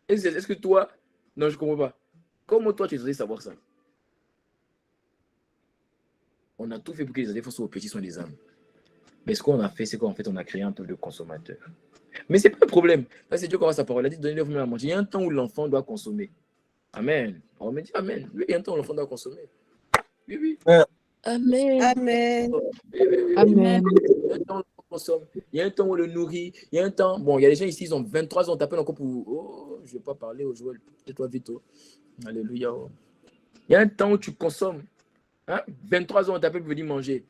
Est-ce que toi, non, je ne comprends pas. Comment toi, tu es censé savoir ça? On a tout fait pour que les adeptes soient aux petits soins des âmes. Mais ce qu'on a fait, c'est qu'en fait, on a créé un peu de consommateurs. Mais ce n'est pas un problème. Là, c'est Dieu qui aura sa parole. Il a dit, donnez-leur vous-même à manger. Il y a un temps où l'enfant doit consommer. Amen. On me dit Amen. Oui, il y a un temps où l'enfant doit consommer. Oui, oui. Amen. Amen. Oui, oui, oui. Amen. Il y a un temps où on consomme. Il y a un temps où on le nourrit. Il y a un temps. Bon, il y a des gens ici, ils ont 23 ans, on t'appelle encore pour. Oh, je ne vais pas parler aux joueurs. Tais-toi vite. Oh. Alléluia. Oh. Il y a un temps où tu consommes. Hein? 23 ans, on t'appelle pour venir manger.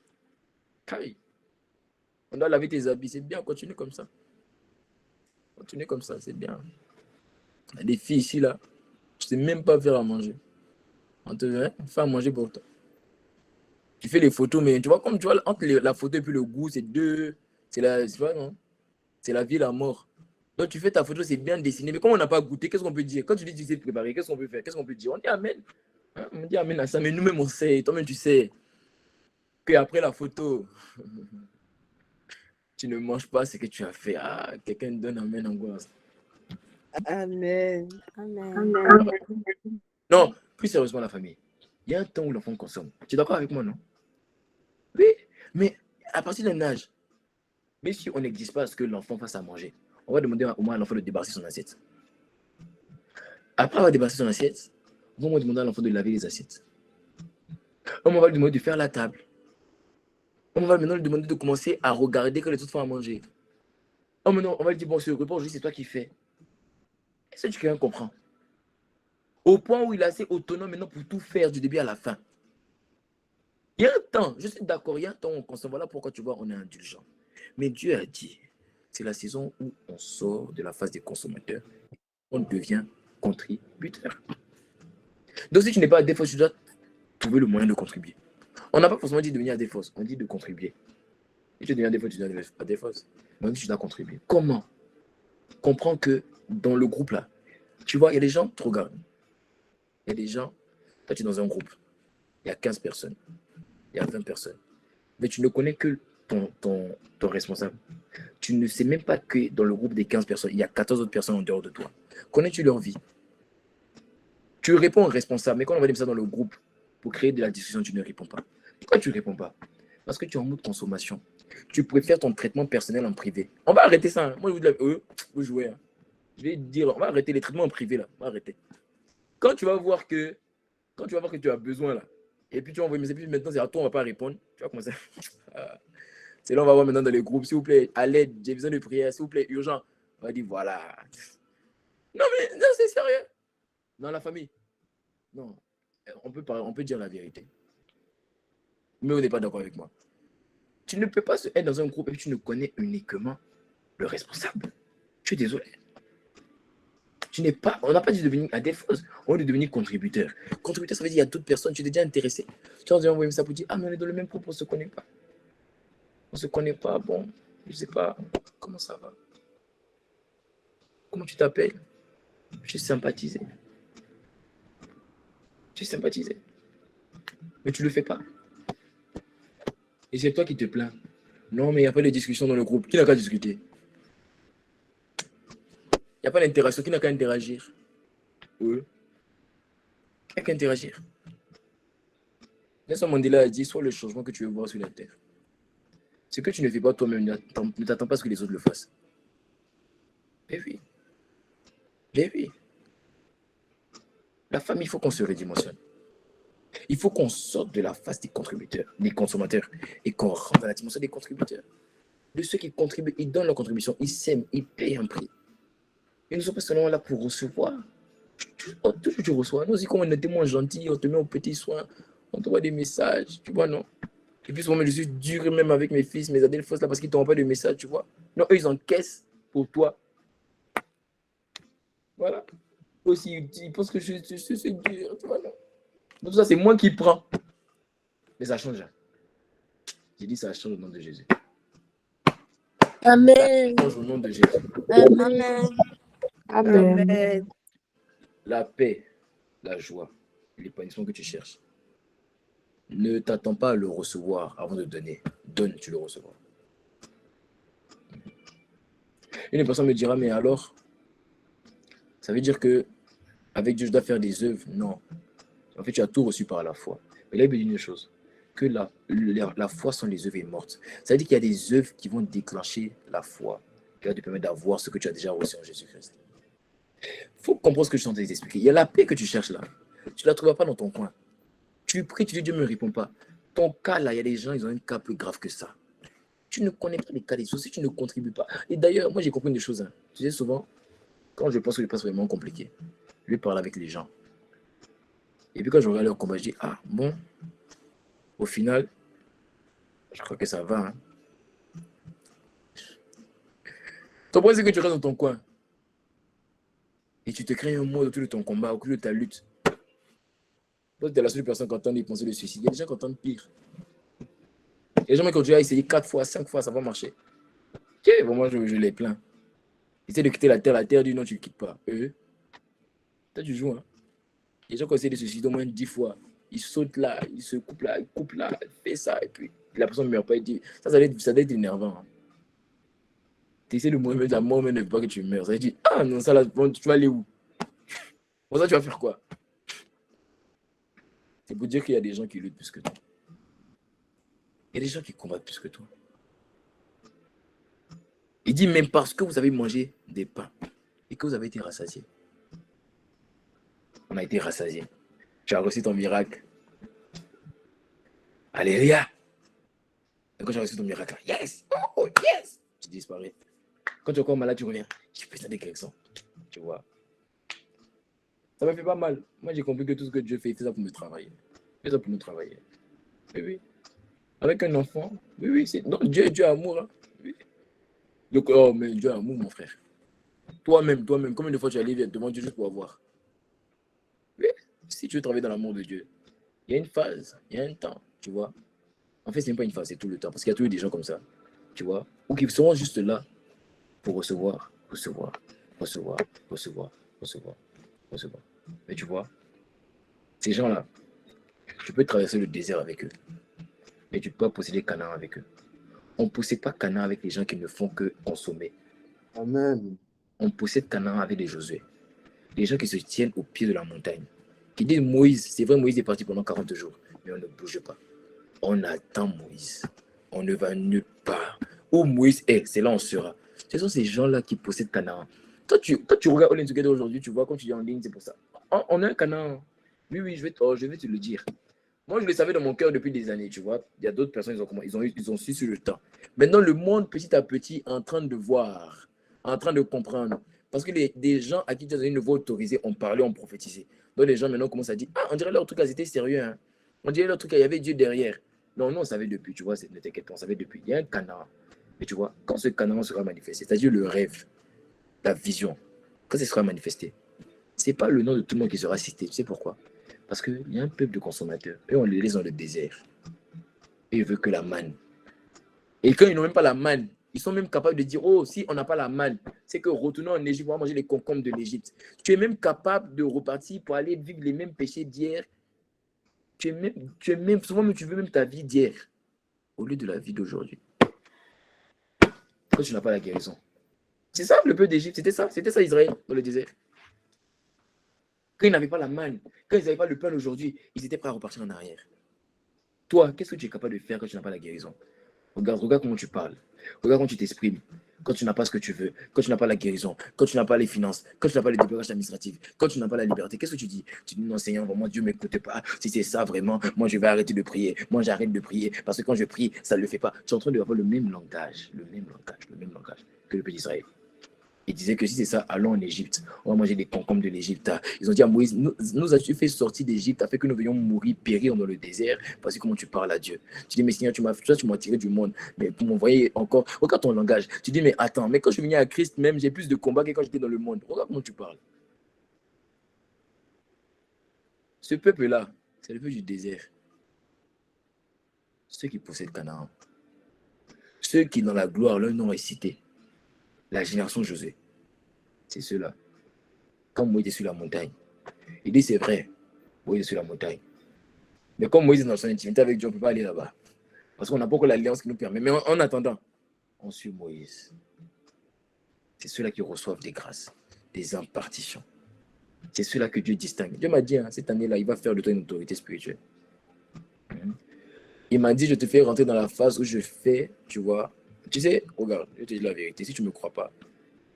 Caille. On doit laver tes habits. C'est bien, continue comme ça. Continue comme ça, c'est bien. Il y a des filles ici, là. Je ne sais même pas faire à manger. On te fait à manger pour toi. Tu fais les photos, mais tu vois, comme tu vois, entre la photo et puis le goût, c'est deux. C'est la, tu vois, non? C'est la vie et la mort. Donc tu fais ta photo, c'est bien dessiné. Mais comme on n'a pas goûté, qu'est-ce qu'on peut dire? Quand tu dis que tu sais préparer, qu'est-ce qu'on peut faire? Qu'est-ce qu'on peut dire? On dit Amen. Hein? On dit Amen à ça, mais nous-mêmes, on sait. Toi-même, tu sais qu'après la photo, tu ne manges pas ce que tu as fait. Ah, quelqu'un donne Amen angoisse. Amen. Amen. Non, plus sérieusement, la famille. Il y a un temps où l'enfant consomme. Tu es d'accord avec moi, non? Oui, mais à partir d'un âge, mais si on n'exige pas à ce que l'enfant fasse à manger, on va demander au moins à l'enfant de débarrasser son assiette. Après avoir débarrassé son assiette, on va demander à l'enfant de laver les assiettes. On va lui demander de faire la table. On va maintenant lui demander de commencer à regarder quand les autres font à manger. Oh, maintenant, on va lui dire, bon, ce repas aujourd'hui, c'est toi qui fais. Est-ce que quelqu'un comprend? Au point où il est assez autonome maintenant pour tout faire du début à la fin. Il y a un temps, je suis d'accord, il y a un temps où on consomme. Voilà pourquoi tu vois, on est indulgent. Mais Dieu a dit, c'est la saison où on sort de la phase des consommateurs. On devient contributeur. Donc si tu n'es pas à défaut, tu dois trouver le moyen de contribuer. On n'a pas forcément dit de devenir à défaut, on dit de contribuer. Si tu deviens à défaut, tu deviens à défaut. Mais on dit que tu dois contribuer. Comment? Comprends que dans le groupe là, tu vois, il y a des gens qui te regardent. Il y a des gens, toi tu es dans un groupe, il y a 15 personnes, il y a 20 personnes. Mais tu ne connais que ton responsable. Tu ne sais même pas que dans le groupe des 15 personnes, il y a 14 autres personnes en dehors de toi. Connais-tu leur vie? Tu réponds au responsable, mais quand on va dire ça dans le groupe, pour créer de la discussion, tu ne réponds pas. Pourquoi tu ne réponds pas? Parce que tu es en mode consommation. Tu préfères ton traitement personnel en privé. On va arrêter ça. Hein. Moi, je vous jouez. Hein. Je vais dire, on va arrêter les traitements en privé, là. On va arrêter. Quand tu vas voir que tu as besoin, là, et puis tu vas envoyer, mais maintenant, c'est à toi, on ne va pas répondre. Tu vas commencer. C'est là, on va voir maintenant dans les groupes, s'il vous plaît, à l'aide, j'ai besoin de prière, s'il vous plaît, urgent. On va dire, voilà. Non, mais non, c'est sérieux. Dans la famille. Non. On peut dire la vérité. Mais on n'est pas d'accord avec moi. Tu ne peux pas être dans un groupe et tu ne connais uniquement le responsable. Je suis désolé. On n'a pas dit de devenir à défaut, on dit de devenir contributeur. Contributeur, ça veut dire qu'il y a d'autres personnes, tu es déjà intéressé. Tu as envoyé ça pour dire, ah, mais on est dans le même groupe, on ne se connaît pas. On ne se connaît pas, bon, je ne sais pas, comment ça va? Comment tu t'appelles? Je suis sympathisé. Mais tu ne le fais pas. Et c'est toi qui te plains. Non, mais il n'y a pas de discussion dans le groupe. Qui n'a qu'à discuter? Il n'y a pas d'interaction. Qui n'a qu'à interagir? Oui. Qui n'a qu'à interagir? Nelson Mandela a dit, sois le changement que tu veux voir sur la terre. Ce que tu ne fais pas toi-même, ne t'attends pas à ce que les autres le fassent. Mais oui. Mais oui. La famille, il faut qu'on se redimensionne. Il faut qu'on sorte de la face des contributeurs, des consommateurs, et qu'on rentre dans la dimension des contributeurs. De ceux qui contribuent, ils donnent leur contribution, ils s'aiment, ils payent un prix. Ils ne sont pas seulement là pour recevoir. Toujours tu reçois. Nous aussi, quand on est tellement gentil, on te met au petit soin, on te voit des messages, tu vois, non? Et puis souvent, je suis dur même avec mes fils, mes adultes là, parce qu'ils ne t'envoient pas de messages, tu vois. Non, eux, ils encaissent pour toi. Voilà. Aussi, ils pensent que je suis dur, tu vois, non? Donc ça, c'est moi qui prends. Mais ça change. J'ai dit ça change au nom de Jésus. Amen. Ça change au nom de Jésus. Amen. Amen. Amen. La paix, la joie, l'épanouissement que tu cherches. Ne t'attends pas à le recevoir avant de donner. Donne, tu le recevras. Une personne me dira, mais alors, ça veut dire que avec Dieu, je dois faire des œuvres? Non. En fait, tu as tout reçu par la foi. Mais là, il me dit une chose, que la foi sans les œuvres est morte. Ça veut dire qu'il y a des œuvres qui vont déclencher la foi, qui va te permettre d'avoir ce que tu as déjà reçu en Jésus-Christ. Il faut comprendre ce que je suis en train d'expliquer. Il y a la paix que tu cherches là. Tu ne la trouveras pas dans ton coin. Tu pries, tu dis Dieu ne me répond pas. Ton cas là, il y a des gens, ils ont un cas plus grave que ça. Tu ne connais pas les cas des choses si tu ne contribues pas. Et d'ailleurs, moi j'ai compris des choses. Hein. Tu sais, souvent, quand je pense que je passe vraiment compliqué, je vais parler avec les gens. Et puis quand je regarde leur combat, je dis, ah bon, au final, je crois que ça va. Hein. Ton problème, c'est que tu restes dans ton coin. Et tu te crées un mot autour de ton combat, autour de ta lutte. Toi, tu es la seule personne qui entend y penser le suicide. Il y a des gens qui entendent pire. Les gens, quand tu as essayé 4 fois, 5 fois, ça va marcher. Ok, bon, moi, je les plains. Essaie de quitter la terre dit non, tu ne quittes pas. Toi, tu joues. Hein. Les gens qui essayent de se suicider au moins 10 fois, ils sautent là, ils se coupent là, ils font ça, et puis la personne ne meurt pas. Il dit, ça doit être énervant. Hein. Tu essaies de mourir, mais la mort ne veut pas que tu meurs. Ça veut dire, ah non, ça là, bon, tu vas aller où? Pour ça, tu vas faire quoi? C'est pour dire qu'il y a des gens qui luttent plus que toi. Il y a des gens qui combattent plus que toi. Il dit, même parce que vous avez mangé des pains et que vous avez été rassasiés. On a été rassasiés. Tu as reçu ton miracle. Alléluia. Et quand tu as reçu ton miracle, yes, oh yes, tu disparais. Quand tu es encore malade, tu reviens. J'ai besoin de quelque chose. Tu vois. Ça me fait pas mal. Moi, j'ai compris que tout ce que Dieu fait, il fait ça pour me travailler. Il fait ça pour nous travailler. Oui, oui. Avec un enfant, oui, oui, c'est. Non, Dieu est amour. Hein. Oui. Donc, oh, mais Dieu est amour, mon frère. Toi-même, combien de fois tu es allé devant Dieu juste pour avoir? Oui. Si tu veux travailler dans l'amour de Dieu, il y a une phase, il y a un temps, tu vois. En fait, ce n'est pas une phase, c'est tout le temps. Parce qu'il y a toujours des gens comme ça, tu vois, ou qui seront juste là pour recevoir. Mais tu vois, ces gens-là, tu peux traverser le désert avec eux, mais tu ne peux pas posséder Canaan avec eux. On ne possède pas Canaan avec les gens qui ne font que consommer. Amen. On possède Canaan avec les Josué. Les gens qui se tiennent au pied de la montagne. Qui disent Moïse, c'est vrai, Moïse est parti pendant 40 jours, mais on ne bouge pas. On attend Moïse. On ne va nulle part. Où Moïse est, c'est là où on sera. Ce sont ces gens-là qui possèdent Canaan. Toi, tu regardes All In Together aujourd'hui, tu vois, quand tu es en ligne, c'est pour ça. On a un Canaan. Oui, oui, je vais te le dire. Moi, je le savais dans mon cœur depuis des années, tu vois. Il y a d'autres personnes, ils ont su sur le temps. Maintenant, le monde, petit à petit, est en train de voir, en train de comprendre. Parce que des gens à qui tu as donné une voix autorisée ont parlé, ont prophétisé. Donc, les gens maintenant commencent à dire, ah, on dirait leur truc, c'était sérieux. Hein. On dirait leur truc, il y avait Dieu derrière. Non, non, on savait depuis, tu vois, ne t'inquiète pas, on savait depuis. Il y a un Canaan. Mais tu vois, quand ce Canaan sera manifesté, c'est-à-dire le rêve, la vision, quand ce sera manifesté, ce n'est pas le nom de tout le monde qui sera cité. Tu sais pourquoi? Parce qu'il y a un peuple de consommateurs. Et on les laisse dans le désert. Et ils veulent que la manne. Et quand ils n'ont même pas la manne, ils sont même capables de dire, oh, si on n'a pas la manne, c'est que retournons en Égypte, on va manger les concombres de l'Égypte. Tu es même capable de repartir pour aller vivre les mêmes péchés d'hier. Tu veux même ta vie d'hier. au lieu de la vie d'aujourd'hui. Quand tu n'as pas la guérison. C'est ça le peuple d'Égypte, c'était ça Israël dans le désert. Quand ils n'avaient pas la manne, quand ils n'avaient pas le pain aujourd'hui, ils étaient prêts à repartir en arrière. Toi, qu'est-ce que tu es capable de faire quand tu n'as pas la guérison? Regarde comment tu parles. Regarde comment tu t'exprimes. Quand tu n'as pas ce que tu veux, quand tu n'as pas la guérison, quand tu n'as pas les finances, quand tu n'as pas le déblocage administratif, quand tu n'as pas la liberté, qu'est-ce que tu dis? Tu dis non, Seigneur, vraiment, Dieu ne m'écoute pas. Si c'est ça, vraiment, moi, je vais arrêter de prier. Moi, j'arrête de prier parce que quand je prie, ça ne le fait pas. Tu es en train d'avoir le même langage que le pays d'Israël. Il disait que si c'est ça, allons en Égypte. On va manger des concombres de l'Égypte. Ils ont dit à Moïse, nous as-tu fait sortir d'Égypte afin que nous venions mourir, périr dans le désert? Parce que comment tu parles à Dieu? Tu dis, mais Seigneur, tu m'as tiré du monde. Mais pour m'envoyer encore, regarde ton langage. Tu dis, mais attends, mais quand je suis venu à Christ, même, j'ai plus de combats que quand j'étais dans le monde. Regarde comment tu parles. Ce peuple-là, c'est le peuple du désert. Ceux qui possèdent Canaan. Ceux qui, dans la gloire, leur nom est cité. La génération Josué. C'est ceux-là. Quand Moïse est sur la montagne, il dit c'est vrai, Moïse est sur la montagne. Mais comme Moïse est dans son intimité avec Dieu, on ne peut pas aller là-bas. Parce qu'on n'a pas encore l'alliance qui nous permet. Mais en attendant, on suit Moïse. C'est ceux-là qui reçoivent des grâces, des impartitions. C'est ceux-là que Dieu distingue. Dieu m'a dit, cette année-là, il va faire de toi une autorité spirituelle. Il m'a dit, je te fais rentrer dans la phase où je fais, tu vois. Tu sais, regarde, je te dis la vérité, si tu ne me crois pas,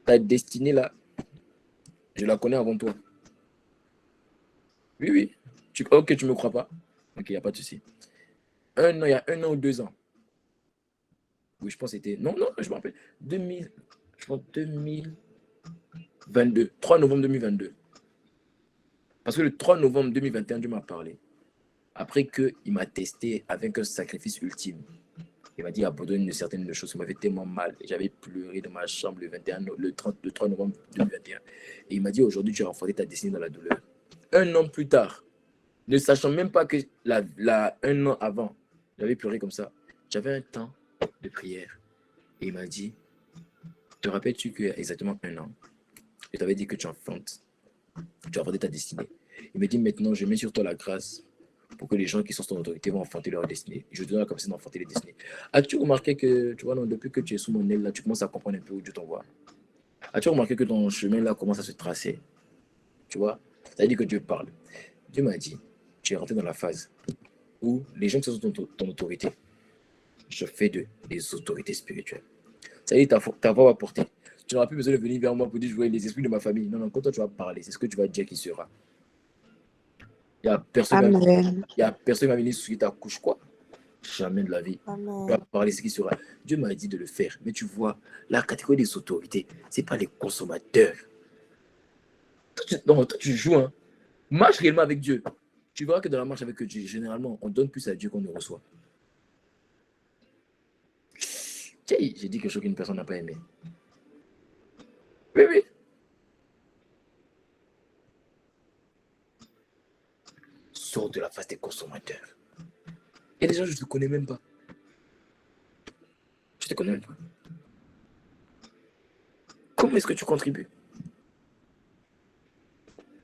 ta destinée là, je la connais avant toi. Oui. Ok, tu ne me crois pas? Ok, il n'y a pas de souci. Il y a 1 an ou 2 ans. Oui, je pense que c'était... Non, je me rappelle. 2022. 3 novembre 2022. Parce que le 3 novembre 2021, Dieu m'a parlé. Après qu'il m'a testé avec un sacrifice ultime. Il m'a dit, abandonne certaines choses. Ça m'avait tellement mal. J'avais pleuré dans ma chambre le 3 novembre 2021. Et il m'a dit, aujourd'hui, tu as renforcé ta destinée dans la douleur. 1 an plus tard, ne sachant même pas que 1 an avant, j'avais pleuré comme ça. J'avais un temps de prière. Et il m'a dit, te rappelles-tu qu'il y a exactement 1 an, je t'avais dit que tu enfantes, tu as enfanté ta destinée. Il m'a dit, maintenant, je mets sur toi la grâce pour que les gens qui sont sous ton autorité vont enfanter leur destinée. Je te donne la capacité d'enfanter les destinées. As-tu remarqué que, tu vois, non, depuis que tu es sous mon aile, là, tu commences à comprendre un peu où Dieu t'envoie? As-tu remarqué que ton chemin, là, commence à se tracer? Tu vois? Ça veut dire que Dieu parle. Dieu m'a dit, tu es rentré dans la phase où les gens qui sont sous ton autorité, je fais des autorités spirituelles. Ça veut dire ta voix va porter. Tu n'auras plus besoin de venir vers moi pour dire, je vois les esprits de ma famille. Non, quand toi tu vas parler, c'est ce que tu vas dire qui sera. Il n'y a personne qui va venir sur ta couche, quoi. Jamais de la vie. Amen. Tu vas parler ce qui sera. Dieu m'a dit de le faire. Mais tu vois, la catégorie des autorités, ce n'est pas les consommateurs. Toi, tu joues, hein. Marche réellement avec Dieu. Tu verras que dans la marche avec Dieu, généralement, on donne plus à Dieu qu'on ne reçoit. J'ai dit quelque chose qu'une personne n'a pas aimé. Oui. Sors de la face des consommateurs. Il y a des gens que je ne te connais même pas. Je ne te connais même pas. Comment est-ce que tu contribues?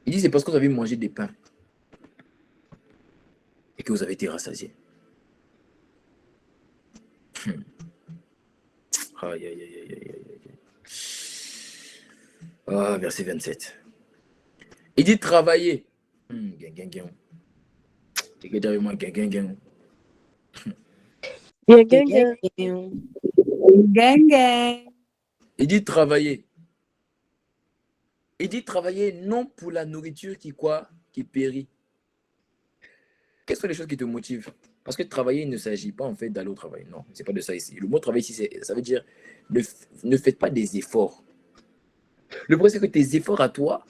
Il dit c'est parce que vous avez mangé des pains et que vous avez été rassasiés. Aïe. Ah, verset 27. Il dit travailler. Il dit travailler. Il dit travailler non pour la nourriture qui périt. Quelles sont les choses qui te motivent? Parce que travailler, il ne s'agit pas en fait d'aller au travail. Non, c'est pas de ça ici. Le mot travail ici, ça veut dire ne faites pas des efforts. Le problème, c'est que tes efforts à toi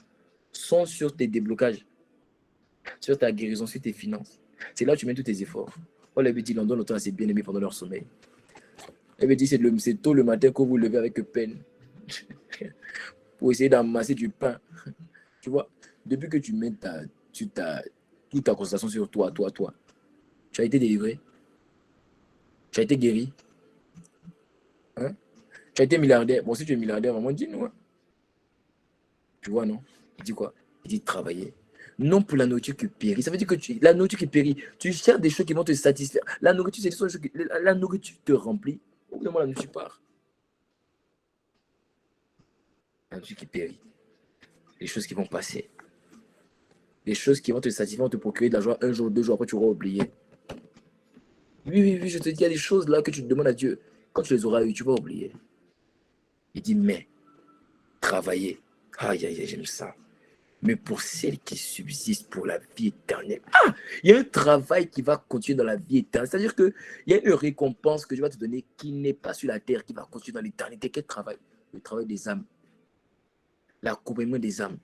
sont sur tes déblocages, sur ta guérison, sur tes finances. C'est là où tu mets tous tes efforts. Oh, les petits, on donne autant à ses bien-aimés pendant leur sommeil. Les petits, c'est tôt le matin que vous levez avec peine pour essayer d'amasser du pain. Tu vois, depuis que tu mets toute ta concentration sur toi, tu as été délivré, tu as été guéri, hein? Tu as été milliardaire. Bon, si tu es milliardaire, vraiment, dis-nous. Hein? Tu vois, non? Il dit quoi? Il dit travailler. Non pour la nourriture qui périt. Ça veut dire que la nourriture qui périt, tu cherches des choses qui vont te satisfaire. La nourriture, c'est des choses la nourriture te remplit. Au bout d'un moment, la nourriture part. La nourriture qui périt. Les choses qui vont passer. Les choses qui vont te satisfaire, vont te procurer de la joie un jour, 2 jours, après tu auras oublié. Oui, je te dis, il y a des choses là que tu te demandes à Dieu. Quand tu les auras eues, tu vas oublier. Il dit, mais, travailler. Aïe, aïe, aïe, j'aime ça. Mais pour celles qui subsistent pour la vie éternelle. Ah, il y a un travail qui va continuer dans la vie éternelle. C'est-à-dire qu'il y a une récompense que je vais te donner qui n'est pas sur la terre, qui va continuer dans l'éternité. Quel travail? Le travail des âmes. L'accompagnement des âmes.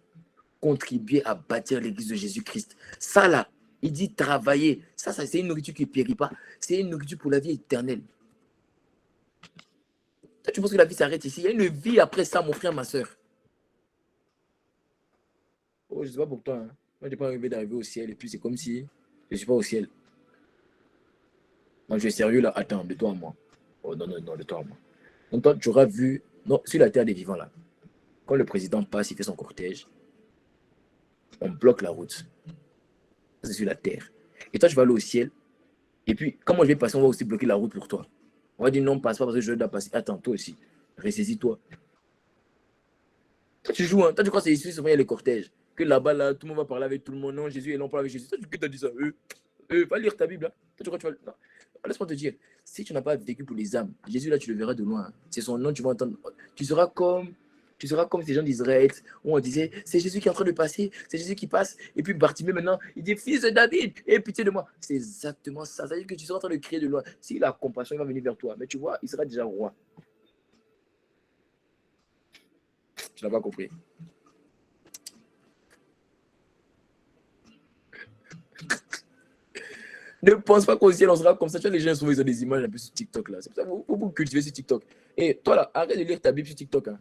Contribuer à bâtir l'église de Jésus-Christ. Ça là, il dit travailler. Ça c'est une nourriture qui ne périt pas. C'est une nourriture pour la vie éternelle. Toi, tu penses que la vie s'arrête ici? Il y a une vie après ça, mon frère, ma soeur. Oh, je ne sais pas pour toi. Hein. Moi, je n'ai pas arrivé d'arriver au ciel. Et puis, c'est comme si je ne suis pas au ciel. Non, je suis sérieux là. Attends, de toi à moi. Oh, non, de toi à moi. Donc, toi, tu auras vu, non, sur la terre des vivants là, quand le président passe, il fait son cortège, on bloque la route. Ça, c'est sur la terre. Et toi, tu vas aller au ciel. Et puis, quand moi je vais passer, on va aussi bloquer la route pour toi. On va dire non, passe pas parce que je dois passer. Attends, toi aussi. Ressaisis-toi. Toi, tu joues, hein. Toi, tu crois que c'est ici, souvent, il y a les cortèges. Que là-bas, là, tout le monde va parler avec tout le monde. Non, Jésus, et non, parle avec Jésus. Toi, tu as dit ça. Va lire ta Bible. Là. Toi, tu crois que tu vas. Non. Laisse-moi te dire, si tu n'as pas vécu pour les âmes, Jésus, là, tu le verras de loin. C'est son nom, tu vas entendre. Tu seras comme ces gens d'Israël où on disait, c'est Jésus qui est en train de passer, c'est Jésus qui passe. Et puis Bartimée maintenant, il dit, fils de David, aie pitié de moi. C'est exactement ça. Ça veut dire que tu seras en train de crier de loin. S'il a compassion, il va venir vers toi. Mais tu vois, il sera déjà roi. Tu n'as pas compris. Ne pense pas qu'au ciel, on sera comme ça. Tu vois, les gens, souvent, ils ont des images un peu sur TikTok. Là. C'est pour ça qu'il faut cultiver sur TikTok. Et toi, là, arrête de lire ta Bible sur TikTok. Hein.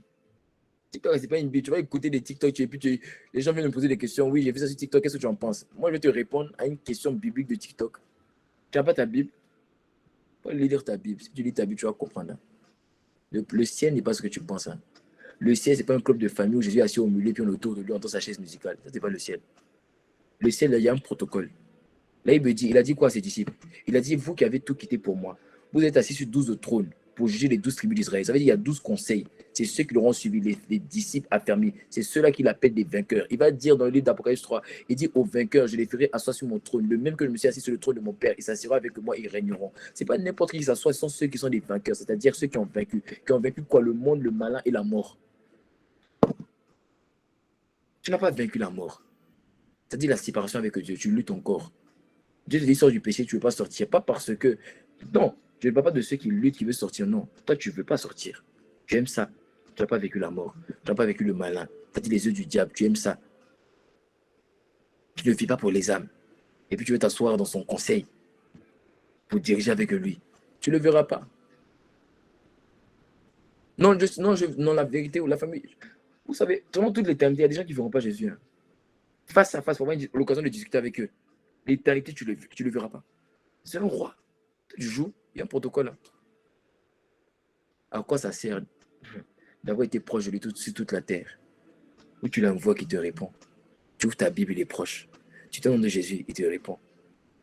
TikTok, c'est pas une Bible. Tu vas écouter des TikTok. Et puis, les gens viennent me poser des questions. Oui, j'ai vu ça sur TikTok. Qu'est-ce que tu en penses? Moi, je vais te répondre à une question biblique de TikTok. Tu n'as pas ta Bible? Tu vas lire ta Bible. Si tu lis ta Bible, tu vas comprendre. Hein. Le ciel n'est pas ce que tu penses. Hein. Le ciel, ce n'est pas un club de famille où Jésus est assis au milieu et puis on est autour de lui, on entend sa chaise musicale. Ça, ce n'est pas le ciel. Le ciel, là, il y a un protocole. Là, il a dit quoi à ses disciples? Il a dit, vous qui avez tout quitté pour moi, vous êtes assis sur 12 trônes pour juger les 12 tribus d'Israël. Ça veut dire qu'il y a 12 conseils. C'est ceux qui l'auront suivi, les disciples affermis. C'est ceux-là qu'il appelle des vainqueurs. Il va dire dans le livre d'Apocalypse 3, il dit aux vainqueurs, je les ferai asseoir sur mon trône, le même que je me suis assis sur le trône de mon Père. Ils s'assiront avec moi, ils régneront. Ce n'est pas n'importe qui s'assoit, ce sont ceux qui sont des vainqueurs, c'est-à-dire ceux qui ont vaincu. Qui ont vaincu quoi? Le monde, le malin et la mort. Tu n'as pas vaincu la mort. C'est-à-dire la séparation avec Dieu. Tu luttes encore. Dieu te dit, sors du péché, tu ne veux pas sortir. Pas parce que... Non, je ne parle pas de ceux qui luttent, qui veulent sortir. Non, toi, tu ne veux pas sortir. Tu aimes ça. Tu n'as pas vécu la mort. Tu n'as pas vécu le malin. Tu as dit les yeux du diable. Tu aimes ça. Tu ne vis pas pour les âmes. Et puis tu veux t'asseoir dans son conseil pour diriger avec lui. Tu ne le verras pas. Non, la vérité ou la famille. Vous savez, pendant toute l'éternité, il y a des gens qui ne verront pas Jésus. Hein. Face à face, pour avoir l'occasion de discuter avec eux. L'éternité, tu le verras pas. C'est un roi. Tu joues, il y a un protocole. Hein. À quoi ça sert d'avoir été proche de lui sur toute la terre? Où tu l'envoies qui te répond. Tu ouvres ta Bible, il est proche. Tu te demandes de Jésus, il te répond.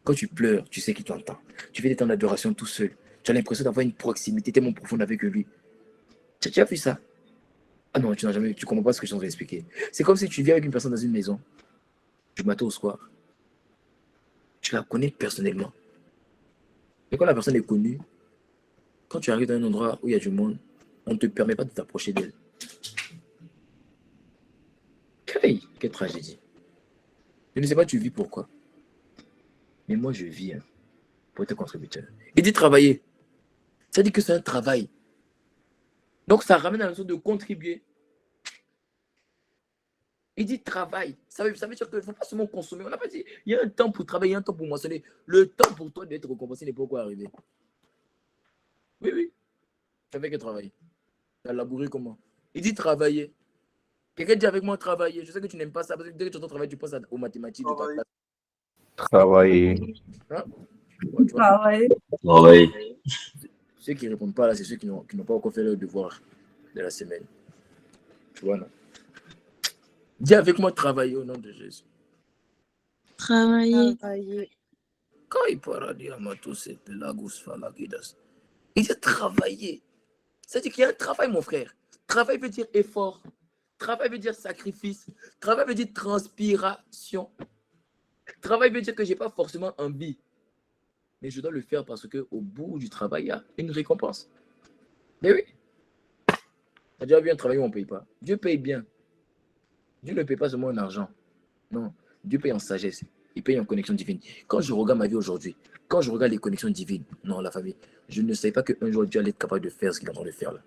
Quand tu pleures, tu sais qu'il t'entend. Tu fais des temps d'adoration tout seul. Tu as l'impression d'avoir une proximité tellement profonde avec lui. Tu as vu ça? Ah non, tu ne comprends pas ce que je suis en train d'expliquer. C'est comme si tu viens avec une personne dans une maison, du matin au soir. Tu la connais personnellement. Et quand la personne est connue, quand tu arrives dans un endroit où il y a du monde, on ne te permet pas de t'approcher d'elle. Quelle tragédie. Je ne sais pas tu vis pourquoi. Mais moi je vis hein, pour être contributeur. Il dit travailler. Ça dit que c'est un travail. Donc ça ramène à la notion de contribuer. Il dit travail. Ça veut dire qu'il ne faut pas seulement consommer. On n'a pas dit, il y a un temps pour travailler, il y a un temps pour moissonner. Le temps pour toi d'être récompensé n'est pas encore arrivé. Oui. Tu fais que travailler. Tu as labouré comment? Il dit travailler. Quelqu'un dit avec moi travailler. Je sais que tu n'aimes pas ça parce que dès que tu entends travailler, tu penses aux mathématiques de ta classe. Travailler. Hein? Travailler. Ceux qui ne répondent pas là, c'est ceux qui n'ont pas encore fait leur devoir de la semaine. Tu vois, non? Dis avec moi travailler au nom de Jésus. Travailler. Travailler. Quand il parle de Amato, c'est de Lagos Falagidas. Il dit travailler. C'est-à-dire qu'il y a un travail, mon frère. Travail veut dire effort. Travail veut dire sacrifice. Travail veut dire transpiration. Travail veut dire que je n'ai pas forcément envie. Mais je dois le faire parce qu'au bout du travail, il y a une récompense. Mais oui. Tu as déjà vu un travail où on ne paye pas. Dieu paye bien. Dieu ne paye pas seulement en argent. Non. Dieu paye en sagesse. Il paye en connexion divine. Quand je regarde ma vie aujourd'hui, quand je regarde les connexions divines, non, la famille, je ne savais pas qu'un jour Dieu allait être capable de faire ce qu'il est en train de faire là.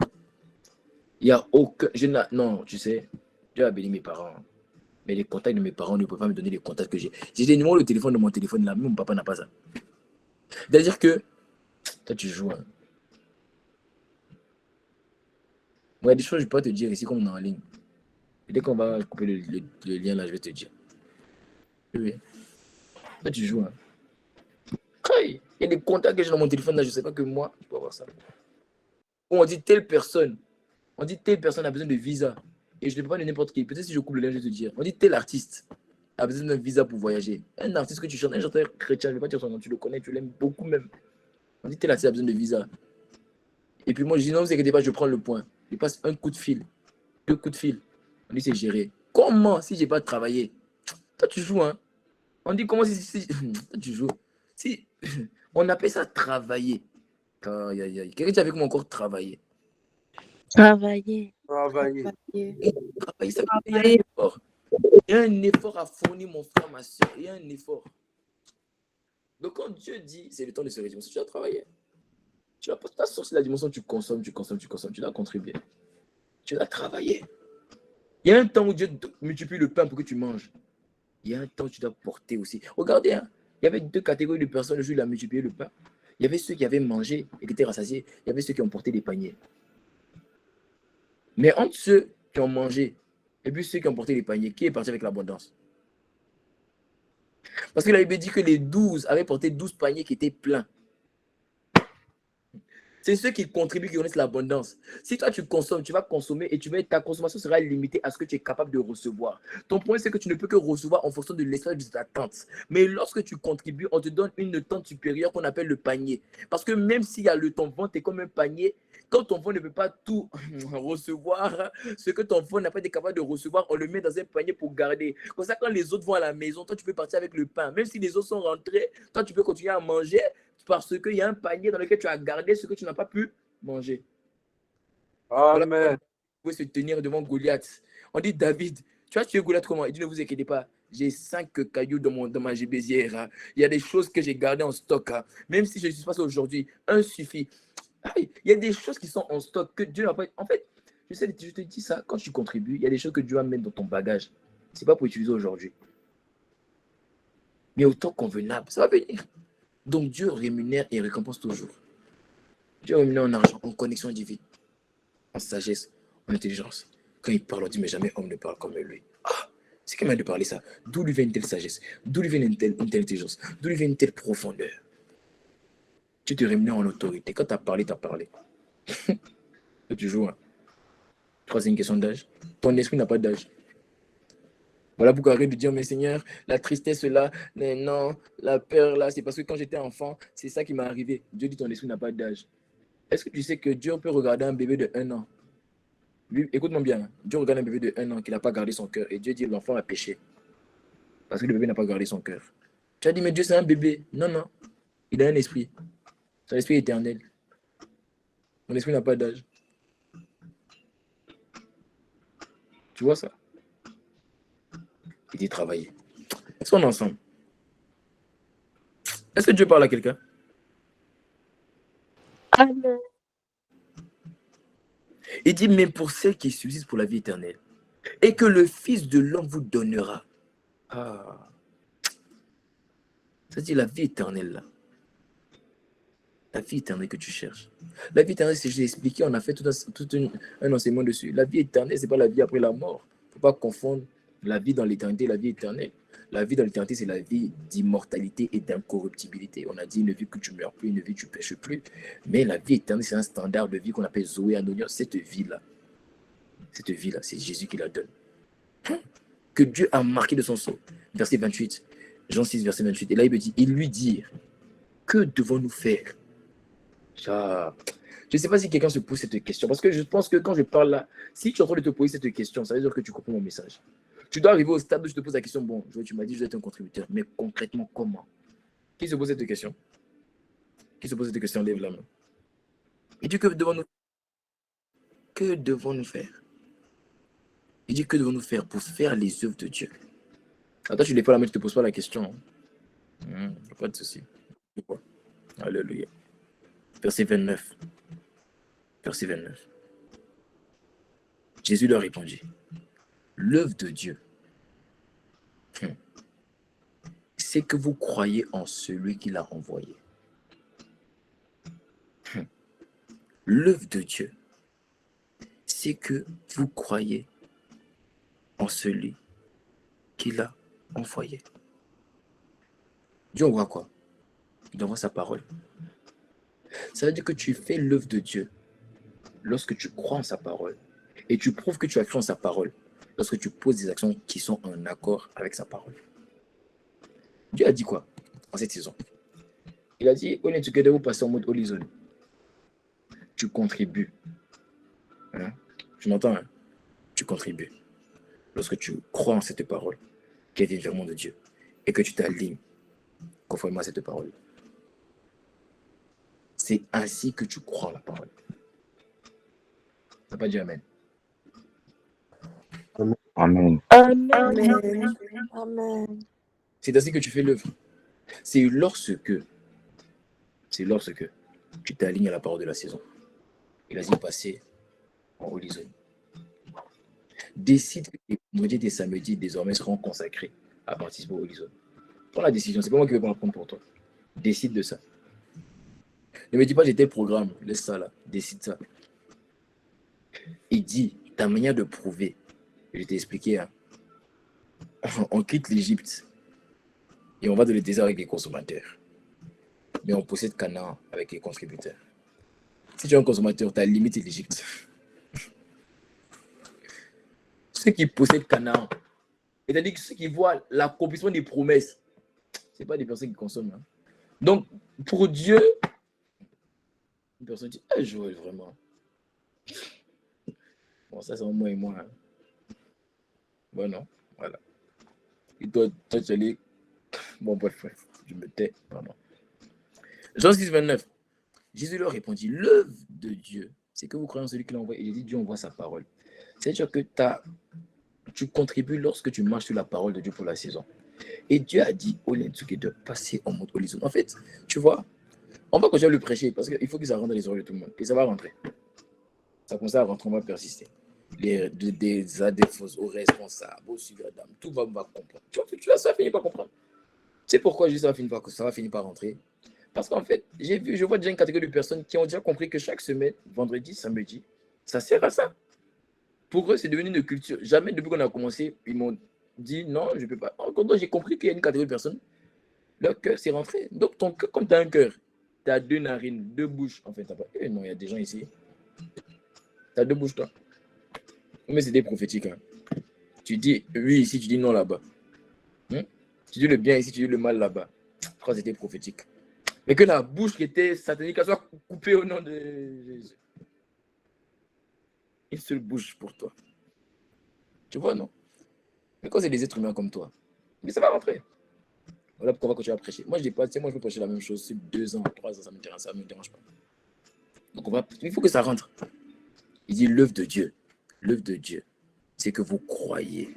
Il n'y a aucun. Non, tu sais, Dieu a béni mes parents. Mais les contacts de mes parents ne peuvent pas me donner les contacts que j'ai. J'ai des numéros de téléphone de mon téléphone là, même mon papa n'a pas ça. C'est-à-dire que. Toi, tu joues. Hein. Bon, il y a des choses que je peux te dire ici comme on est en ligne. Et dès qu'on va couper le lien là, je vais te dire. Oui. Toi, tu joues. Hein. Il y a des contacts que j'ai dans mon téléphone là, je ne sais pas que moi, je peux avoir ça. On dit telle personne a besoin de visa. Et je ne peux pas de n'importe qui. Peut-être si je coupe le lien, je vais te dire. On dit tel artiste a besoin d'un visa pour voyager. Un artiste que tu chantes, un chanteur chrétien, je ne vais pas dire son nom, tu le connais, tu l'aimes beaucoup même. On dit tel artiste a besoin de visa. Et puis moi, je dis non, vous inquiétez pas, je prends le point. Je passe un coup de fil, 2 coups de fil. On dit c'est géré. Comment si je n'ai pas travaillé? Toi, tu joues, hein? On dit comment si toi, tu joues. Si on appelle ça travailler. Aïe, aïe, aïe. Quelqu'un dit avec moi encore travailler. Travailler. Travailler. Et travailler, ça veut dire qu'il y a un effort. Il y a un effort à fournir, mon frère, ma soeur. Il y a un effort. Donc, quand Dieu dit, c'est le temps de se rédimension, tu dois travailler. Tu dois pas sortir la dimension, tu consommes, tu dois contribuer. Tu dois travailler. Il y a un temps où Dieu multiplie le pain pour que tu manges. Il y a un temps où tu dois porter aussi. Regardez, hein, il y avait 2 catégories de personnes le jour où il a multiplié le pain. Il y avait ceux qui avaient mangé et qui étaient rassasiés. Il y avait ceux qui ont porté des paniers. Mais entre ceux qui ont mangé et puis ceux qui ont porté les paniers, qui est parti avec l'abondance? Parce que la Bible dit que les 12 avaient porté 12 paniers qui étaient pleins. C'est ceux qui contribuent, qui connaissent l'abondance. Si toi, tu consommes, tu vas consommer et ta consommation sera limitée à ce que tu es capable de recevoir. Ton point, c'est que tu ne peux que recevoir en fonction de l'espace de ta tente. Mais lorsque tu contribues, on te donne une tente supérieure qu'on appelle le panier. Parce que même s'il y a ton ventre est comme un panier, quand ton ventre ne peut pas tout recevoir, ce que ton ventre n'a pas été capable de recevoir, on le met dans un panier pour garder. Comme ça, quand les autres vont à la maison, toi, tu peux partir avec le pain. Même si les autres sont rentrés, toi, tu peux continuer à manger. Parce qu'il y a un panier dans lequel tu as gardé ce que tu n'as pas pu manger. Amen. Voilà, vous pouvez se tenir devant Goliath. On dit David, tu as tué Goliath comment? Il dit ne vous inquiétez pas, j'ai 5 cailloux dans ma gibésière. Hein. Il y a des choses que j'ai gardées en stock. Hein. Même si je ne suis pas aujourd'hui, un suffit. Il y a des choses qui sont en stock que Dieu n'a pas. En fait, je te dis ça, quand tu contribues, il y a des choses que Dieu va mettre dans ton bagage. Ce n'est pas pour utiliser aujourd'hui. Mais au temps convenable, ça va venir. Donc Dieu rémunère et récompense toujours. Dieu rémunère en argent, en connexion divine, en sagesse, en intelligence. Quand il parle, on dit mais jamais homme ne parle comme lui. Ah, c'est qu'il m'a de parler ça. D'où lui vient une telle sagesse? D'où lui vient une telle intelligence? D'où lui vient une telle profondeur? Tu te rémunères en autorité. Quand tu as parlé, tu as parlé. Tu joues. Hein. Je crois que c'est une question d'âge. Ton esprit n'a pas d'âge. Voilà pourquoi arrête de dire, mais Seigneur, la tristesse là, mais non, la peur là, c'est parce que quand j'étais enfant, c'est ça qui m'est arrivé. Dieu dit, ton esprit n'a pas d'âge. Est-ce que tu sais que Dieu peut regarder un bébé de 1 an? Lui, écoute-moi bien, hein. Dieu regarde un bébé de 1 an qui n'a pas gardé son cœur et Dieu dit, l'enfant a péché parce que le bébé n'a pas gardé son cœur. Tu as dit, mais Dieu c'est un bébé. Non, non, il a un esprit. Son esprit est éternel. Mon esprit n'a pas d'âge. Tu vois ça? Il dit travailler. Est-ce qu'on est ensemble? Est-ce que Dieu parle à quelqu'un? Amen. Il dit, mais pour celles qui subsistent pour la vie éternelle, et que le Fils de l'homme vous donnera. Ah. Ça dit la vie éternelle là. La vie éternelle que tu cherches. La vie éternelle, c'est je l'ai expliqué, on a fait tout un enseignement dessus. La vie éternelle, ce n'est pas la vie après la mort. Il ne faut pas confondre la vie dans l'éternité et la vie éternelle. La vie dans l'éternité, c'est la vie d'immortalité et d'incorruptibilité. On a dit une vie que tu ne meurs plus, une vie que tu ne pêches plus. Mais la vie éternelle, c'est un standard de vie qu'on appelle Zoé Anonios. Cette vie-là, c'est Jésus qui la donne. Que Dieu a marqué de son sceau. Verset 28. Jean 6, verset 28. Et là, il lui dit, que devons-nous faire? Ah, je ne sais pas si quelqu'un se pose cette question, parce que je pense que quand je parle là, si tu es en train de te poser cette question, ça veut dire que tu comprends mon message. Tu dois arriver au stade où je te pose la question, bon, tu m'as dit que je dois être un contributeur, mais concrètement, comment? Qui se pose cette question? Qui se pose cette question? Lève la main. Il dit, que devons-nous faire? Il dit, que devons-nous faire pour faire les œuvres de Dieu? Attends, tu ne lèves pas la main, tu ne te poses pas la question. Pas de souci. Alléluia. Verset 29. Verset 29. Jésus leur répondit, l'œuvre de Dieu, c'est que vous croyez en celui qui l'a envoyé. L'œuvre de Dieu, c'est que vous croyez en celui qui l'a envoyé. Dieu envoie quoi? Il envoie sa parole. Ça veut dire que tu fais l'œuvre de Dieu lorsque tu crois en sa parole. Et tu prouves que tu as cru en sa parole lorsque tu poses des actions qui sont en accord avec sa parole. Dieu a dit quoi en cette saison? Il a dit, All in together, vous passez en mode holy zone. Tu contribues. Tu m'entends? Tu contribues. Lorsque tu crois en cette parole, qui est vraiment de Dieu, et que tu t'alignes conformément à cette parole. C'est ainsi que tu crois en la parole. Tu n'as pas dit Amen. Amen. Amen. Amen. C'est ainsi que tu fais l'œuvre. C'est lorsque tu t'alignes à la parole de la saison. Il a dit passer en holy zone. Décide que les vendredis et les samedis désormais seront consacrés à participer au holy zone. Prends la décision, c'est pas moi qui vais prendre pour toi. Décide de ça. Ne me dis pas j'ai tel programme, laisse ça là, décide ça. Il dit, ta manière de prouver, je t'ai expliqué, on quitte l'Égypte et on va dans le désert avec les consommateurs. Mais on possède Canaan avec les contributeurs. Si tu es un consommateur, ta limite est l'Égypte. Ceux qui possèdent Canaan, c'est-à-dire que ceux qui voient l'accomplissement des promesses, ce n'est pas des personnes qui consomment. Donc, pour Dieu, une personne dit, ah, Joël, vraiment. Bon, ça, c'est moi et moi. Bon, non, voilà. Et toi, tu allais. Bon, bref, je me tais, pardon. Jean 6, 29. Jésus leur répondit, l'œuvre de Dieu, c'est que vous croyez en celui qui l'a envoyé. Et il dit, Dieu envoie sa parole. C'est-à-dire que tu contribues lorsque tu marches sur la parole de Dieu pour la saison. Et Dieu a dit au Lensuke de passer en mode horizon. En fait, tu vois, on va continuer à le prêcher parce qu'il faut que ça rentre dans les oreilles de tout le monde. Et ça va rentrer. Ça commence à rentrer, on va persister. Des adéfos aux responsables, aux suiveurs d'âme, tout va comprendre. Tu vas, ça va finir par comprendre. C'est pourquoi ça va finir par rentrer. Parce qu'en fait, je vois déjà une catégorie de personnes qui ont déjà compris que chaque semaine, vendredi, samedi, ça sert à ça. Pour eux, c'est devenu une culture. Jamais depuis qu'on a commencé, ils m'ont dit non, je ne peux pas. Encore j'ai compris qu'il y a une catégorie de personnes, leur cœur s'est rentré. Donc, ton cœur, comme tu as un cœur, tu as deux narines, deux bouches. En fait, t'as pas. Non, il y a des gens ici. Tu as deux bouches, toi. Mais c'était prophétique. Tu dis oui ici, tu dis non là-bas. Tu dis le bien ici, tu dis le mal là-bas. Je crois que c'était prophétique. Mais que la bouche qui était satanique, elle soit coupée au nom de Jésus. Une seule bouche pour toi. Tu vois, non? Mais quand c'est des êtres humains comme toi, mais ça va rentrer. Voilà pourquoi on va continuer à prêcher. Moi, je dis pas, moi, je peux prêcher la même chose sur 2 ans, 3 ans, ça ne me dérange pas. Donc, il faut que ça rentre. Il dit l'œuvre de Dieu. L'œuvre de Dieu, c'est que vous croyez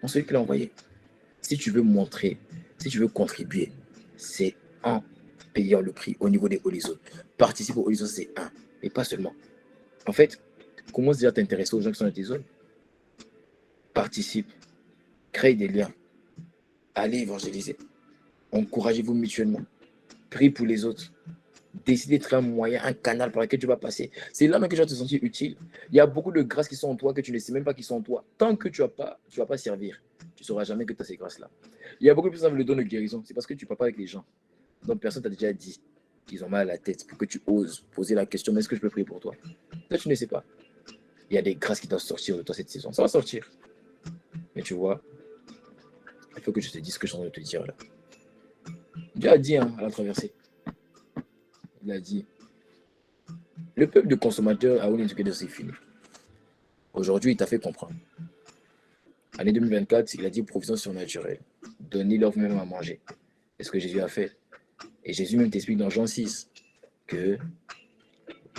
en celui qui l'a envoyé. Si tu veux montrer, si tu veux contribuer, c'est en payant le prix au niveau des horizons. Participer aux horizons, c'est un, et pas seulement. En fait, commence déjà à t'intéresser aux gens qui sont dans tes zones. Participe, crée des liens, allez évangéliser, encouragez-vous mutuellement, prie pour les autres, décidez de créer un moyen, un canal par lequel tu vas passer. C'est là même que tu vas te sentir utile. Il y a beaucoup de grâces qui sont en toi que tu ne sais même pas qui sont en toi. Tant que tu vas pas servir, tu ne sauras jamais que tu as ces grâces-là. Il y a beaucoup de personnes qui le don de guérison, c'est parce que tu ne parles pas avec les gens. Donc personne t'a déjà dit qu'ils ont mal à la tête pour que tu oses poser la question, mais est-ce que je peux prier pour toi? Toi, tu ne sais pas. Il y a des grâces qui doivent sortir de toi cette saison. Ça va sortir. Mais tu vois, il faut que je te dise ce que je suis en train de te dire là. Dieu a dit à la traversée. Il a dit, le peuple de consommateurs a une éducation, c'est fini. Aujourd'hui, il t'a fait comprendre. Année 2024, il a dit provision surnaturelle. Donnez-leur même à manger. C'est ce que Jésus a fait. Et Jésus même t'explique dans Jean 6 que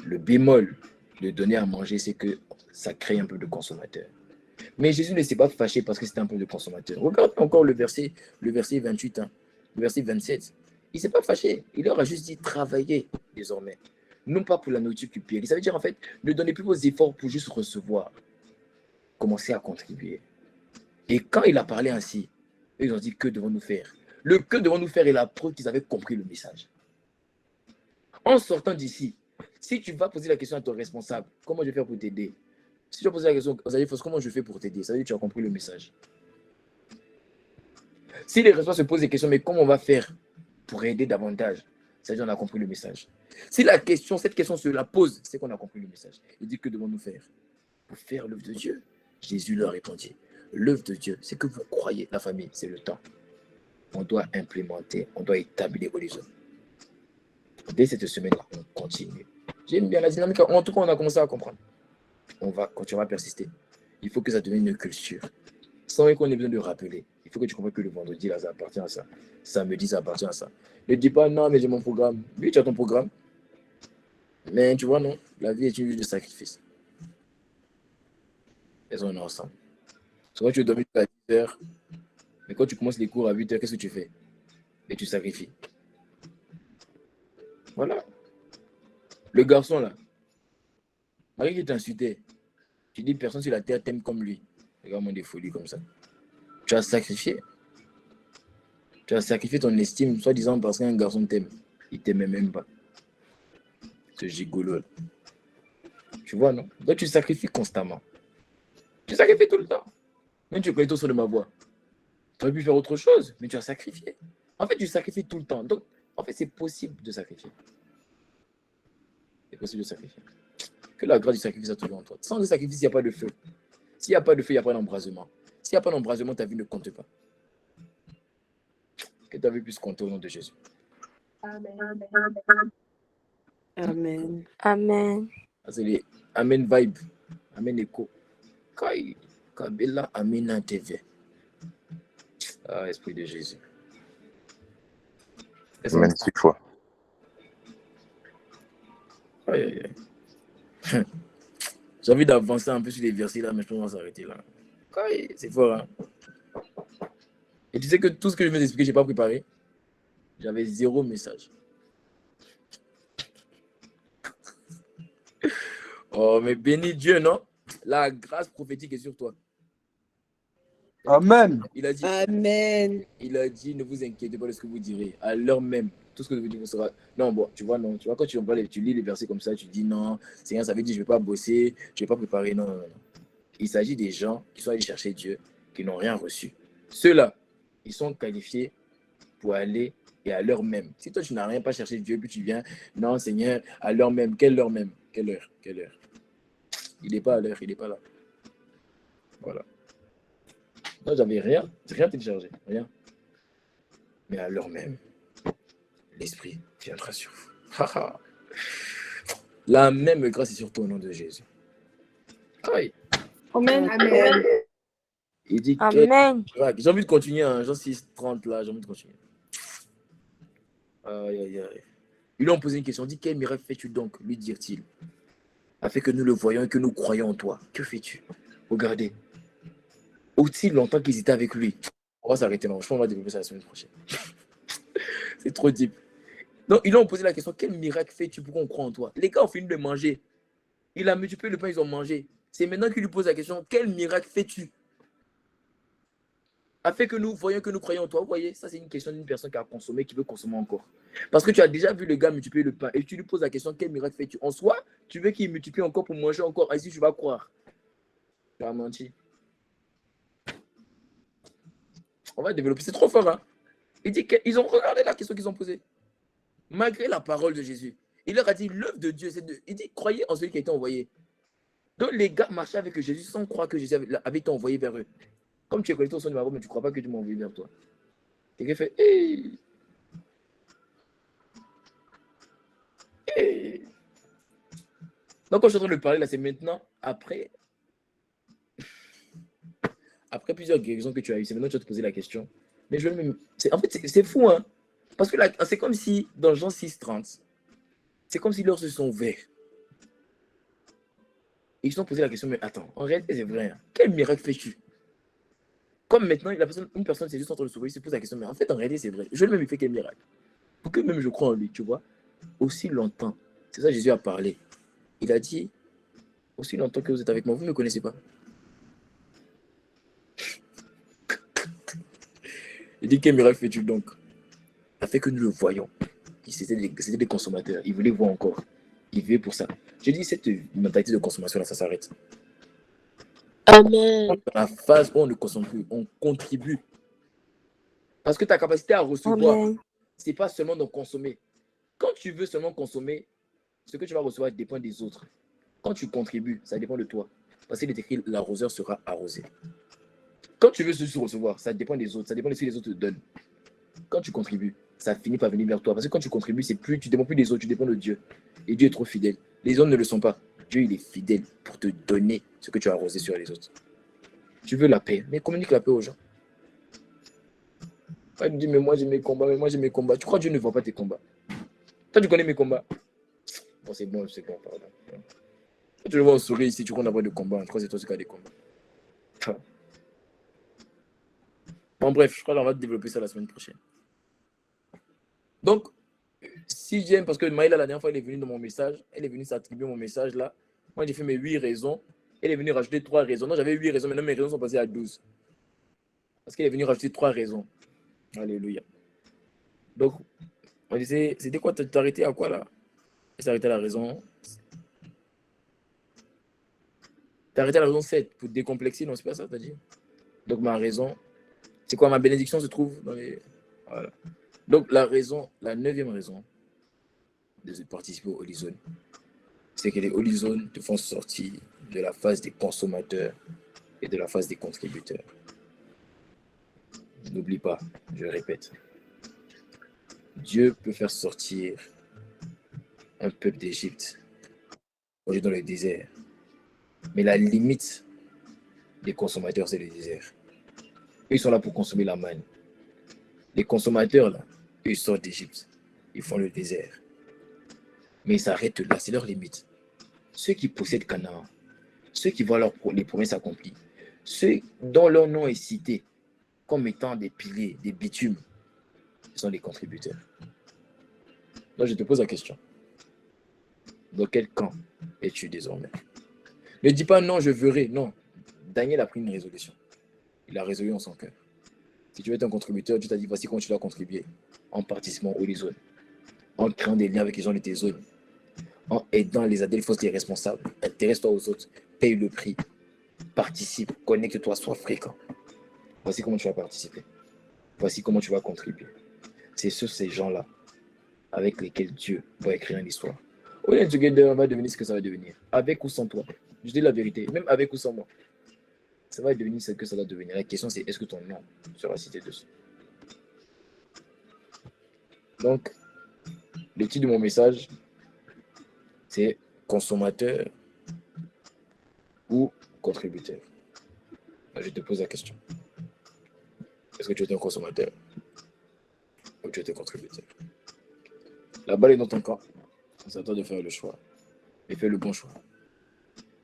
le bémol de donner à manger, c'est que ça crée un peu de consommateurs. Mais Jésus ne s'est pas fâché parce que c'était un peu de consommateurs. Regarde encore le verset 28, le verset 27. Il ne s'est pas fâché. Il leur a juste dit travaillez désormais. Non pas pour la nourriture qui pire. Ça veut dire en fait, ne donnez plus vos efforts pour juste recevoir. Commencez à contribuer. Et quand il a parlé ainsi, ils ont dit que devons-nous faire? Le que devons-nous faire est la preuve qu'ils avaient compris le message. En sortant d'ici, si tu vas poser la question à ton responsable, comment je vais faire pour t'aider? Si tu vas poser la question aux alliés, comment je fais pour t'aider? Ça veut dire que tu as compris le message. Si les responsables se posent des questions, mais comment on va faire pour aider davantage? Ça veut dire qu'on a compris le message. Si cette question se la pose, c'est qu'on a compris le message. Il dit que devons-nous faire? Pour faire l'œuvre de Dieu. Jésus leur répondit. L'œuvre de Dieu, c'est que vous croyez, la famille, c'est le temps. On doit implémenter, on doit établir les hommes. Dès cette semaine-là, on continue. J'aime bien la dynamique. En tout cas, on a commencé à comprendre. On va continuer à persister. Il faut que ça devienne une culture. Sans qu'on ait besoin de rappeler. Il faut que tu comprennes que le vendredi, là, ça appartient à ça. Samedi, ça appartient à ça. Ne dis pas, non, mais j'ai mon programme. Oui, tu as ton programme. Mais tu vois, non, la vie est une vie de sacrifice. Elles on est ensemble. Souvent, tu dormir à 10 heures. Mais quand tu commences les cours à 8 heures, qu'est-ce que tu fais? Et tu sacrifies. Voilà. Le garçon, là, Marie qui t'insultait, tu dis personne sur la terre t'aime comme lui. Regarde-moi des folies comme ça. Tu as sacrifié. Tu as sacrifié ton estime, soi-disant parce qu'un garçon t'aime. Il t'aimait même pas. Ce gigolo. Tu vois, non? Donc tu sacrifies constamment. Tu sacrifies tout le temps. Même tu connais tout sur de ma voix. Tu aurais pu faire autre chose, mais tu as sacrifié. En fait, tu sacrifies tout le temps. Donc, en fait, c'est possible de sacrifier. C'est possible de sacrifier. Que la grâce du sacrifice soit toujours en toi. Sans le sacrifice, il n'y a pas de feu. S'il n'y a pas de feu, il n'y a pas d'embrasement. S'il n'y a pas d'embrasement, ta vie ne compte pas. Que ta vie puisse compter au nom de Jésus. Amen. Amen. C'est les Amen vibe. Amen écho. Kai. Kabela Amina TV. Ah, Esprit de Jésus. Amen 6 fois. Aïe, aïe, aïe. J'ai envie d'avancer un peu sur les versets là, mais je pense qu'on va s'arrêter là. C'est fort, hein? Et tu sais que tout ce que je vais t'expliquer, je n'ai pas préparé. J'avais 0 message. Oh, mais bénis Dieu, non? La grâce prophétique est sur toi. Amen. Il a dit, Amen. il a dit, ne vous inquiétez pas de ce que vous direz. À l'heure même, tout ce que vous direz sera... Non, bon, tu vois, non. Tu vois, quand tu lis les versets comme ça, tu dis non, Seigneur, ça veut dire je ne vais pas bosser, je ne vais pas préparer. Non, non, non. Il s'agit des gens qui sont allés chercher Dieu, qui n'ont rien reçu. Ceux-là, ils sont qualifiés pour aller et à l'heure même. Si toi, tu n'as rien pas cherché Dieu, puis tu viens, non, Seigneur, à l'heure même. Quelle heure même? Quelle heure? Quelle heure? Il n'est pas à l'heure, il n'est pas là. Voilà. Moi, j'avais rien téléchargé, rien. Mais à l'heure même, l'Esprit viendra sur vous. La même grâce est sur toi au nom de Jésus. Aïe. Amen. Amen. Il dit Amen. j'ai envie de continuer, hein, genre 6:30 là, j'ai envie de continuer. Aïe, aïe, aïe. Ils lui ont posé une question, il dit quel miracle fais-tu donc, lui dirent-ils, afin que nous le voyions et que nous croyons en toi. Que fais-tu? Regardez. Aussi longtemps qu'ils étaient avec lui. On va s'arrêter là. Je pense qu'on va développer ça la semaine prochaine. C'est trop deep. Donc, ils lui ont posé la question quel miracle fais-tu pour qu'on croie en toi? Les gars ont fini de manger. Il a multiplié le pain, ils ont mangé. C'est maintenant qu'il lui pose la question quel miracle fais-tu? Afin que nous voyions que nous croyons en toi. Vous voyez, ça, c'est une question d'une personne qui a consommé, qui veut consommer encore. Parce que tu as déjà vu le gars multiplier le pain et tu lui poses la question quel miracle fais-tu? En soi, tu veux qu'il multiplie encore pour manger encore. Ainsi, tu vas croire. Tu as menti. On va développer. C'est trop fort, hein? Il dit qu'ils ont regardé la question qu'ils ont posée. Malgré la parole de Jésus. Il leur a dit, l'œuvre de Dieu, c'est de... Il dit, croyez en celui qui a été envoyé. Donc, les gars marchaient avec Jésus sans croire que Jésus avait été envoyé vers eux. Comme tu es connecté au son de ma voix, mais tu ne crois pas que Dieu m'a envoyé vers toi. Et qu'il fait, hey! Donc, quand je suis en train de parler, là, c'est maintenant, après plusieurs guérisons que tu as eues, c'est maintenant que tu vas te poser la question. Mais je vais même... En fait, c'est fou, hein. Parce que là, c'est comme si, dans Jean 6,30, c'est comme si leurs yeux sont ouverts. Et ils se sont posé la question, mais attends, en réalité, c'est vrai. Hein. Quel miracle fais-tu? Comme maintenant, une personne s'est juste en train de s'ouvrir, il se pose la question, mais en fait, en réalité, c'est vrai. Je vais même lui faire quel miracle? Pour que même je crois en lui, tu vois. Aussi longtemps. C'est ça Jésus a parlé. Il a dit, aussi longtemps que vous êtes avec moi, vous ne me connaissez pas. Il dit, quel miracle fais-tu donc? Ça fait que nous le voyons. C'était des consommateurs. Ils voulaient voir encore. Ils vivaient pour ça. Je dis, cette mentalité de consommation-là, ça s'arrête. Amen. Dans la phase où on ne consomme plus, on contribue. Parce que ta capacité à recevoir, ce n'est pas seulement de consommer. Quand tu veux seulement consommer, ce que tu vas recevoir dépend des autres. Quand tu contribues, ça dépend de toi. Parce qu'il est écrit, l'arroseur sera arrosé. Quand tu veux juste recevoir, ça dépend des autres. Ça dépend de ce que les autres te donnent. Quand tu contribues, ça finit par venir vers toi. Parce que quand tu contribues, tu ne dépends plus des autres, tu dépends de Dieu. Et Dieu est trop fidèle. Les hommes ne le sont pas. Dieu, il est fidèle pour te donner ce que tu as arrosé sur les autres. Tu veux la paix, mais communique la paix aux gens. Pas me dire, mais moi j'ai mes combats, Tu crois que Dieu ne voit pas tes combats? Toi, tu connais mes combats? Bon, c'est bon, pardon. Quand tu le vois en souris ici, tu crois qu'on n'a pas de combat. Je crois que c'est toi qui as des combats. Bon, bref, je crois qu'on va développer ça la semaine prochaine. Donc, sixième, parce que Maïla, la dernière fois, elle est venue dans mon message. Elle est venue s'attribuer mon message là. Moi, j'ai fait mes 8 raisons. Elle est venue rajouter 3 raisons. Non, j'avais 8 raisons, maintenant mes raisons sont passées à 12. Parce qu'elle est venue rajouter 3 raisons. Alléluia. Donc, on disait, c'était quoi? T'as arrêté à quoi là? Elle s'est arrêtée à la raison. T'as arrêté à la raison 7 pour décomplexer, non, c'est pas ça, t'as dit? Donc, ma raison, c'est quoi? Ma bénédiction se trouve dans les. Voilà. Donc, la 9e raison de participer au Holy Zone, c'est que les Holy Zones te font sortir de la phase des consommateurs et de la phase des contributeurs. N'oublie pas, je répète, Dieu peut faire sortir un peuple d'Égypte aujourd'hui dans le désert. Mais la limite des consommateurs, c'est le désert. Ils sont là pour consommer la manne. Les consommateurs, là, eux, ils sortent d'Égypte. Ils font le désert. Mais ils s'arrêtent là, c'est leur limite. Ceux qui possèdent Canaan, ceux qui voient les promesses accomplies, ceux dont leur nom est cité comme étant des piliers, des bitumes, ce sont les contributeurs. Donc je te pose la question. Dans quel camp es-tu désormais? Ne dis pas non, je verrai. Non. Daniel a pris une résolution. Il a résolu en son cœur. Si tu veux être un contributeur, Dieu t'a dit voici comment tu dois contribuer. En participant aux zones, en créant des liens avec les gens de tes zones, en aidant les adelphos, les responsables. Intéresse-toi aux autres, paye le prix, participe, connecte-toi, sois fréquent. Voici comment tu vas participer. Voici comment tu vas contribuer. C'est sur ces gens-là avec lesquels Dieu va écrire une histoire. All Together va devenir ce que ça va devenir. Avec ou sans toi. Je dis la vérité, même avec ou sans moi. Ça va devenir ce que ça va devenir. La question c'est est-ce que ton nom sera cité dessus? Donc, le titre de mon message, c'est consommateur ou contributeur. Je te pose la question. Est-ce que tu es un consommateur ou tu es un contributeur? La balle est dans ton camp. C'est à toi de faire le choix. Et fais le bon choix.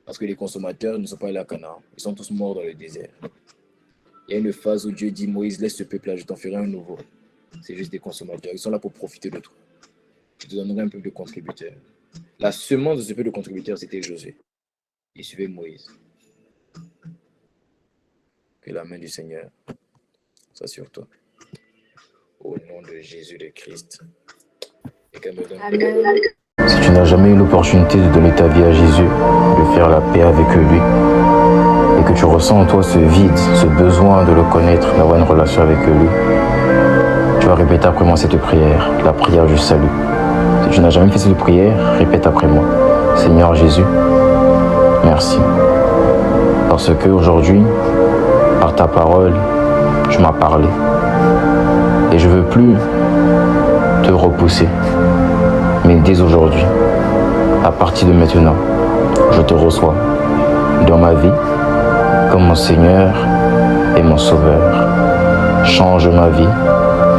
Parce que les consommateurs ne sont pas allés à Canaan. Ils sont tous morts dans le désert. Il y a une phase où Dieu dit, Moïse, laisse ce peuple-là, je t'en ferai un nouveau. C'est juste des consommateurs. Ils sont là pour profiter de toi. Je te donnerai un peuple de contributeurs. La semence de ce peuple de contributeurs, c'était Josué. Il suivait Moïse. Que la main du Seigneur soit sur toi. Au nom de Jésus le Christ. Et qu'elle me donne. Amen. Si tu n'as jamais eu l'opportunité de donner ta vie à Jésus, de faire la paix avec lui, et que tu ressens en toi ce vide, ce besoin de le connaître, d'avoir une relation avec lui, tu vas répéter après moi cette prière, la prière du salut. Si tu n'as jamais fait cette prière, répète après moi. Seigneur Jésus, merci. Parce que aujourd'hui, par ta parole, tu m'as parlé. Et je ne veux plus te repousser. Mais dès aujourd'hui, à partir de maintenant, je te reçois dans ma vie comme mon Seigneur et mon Sauveur. Change ma vie,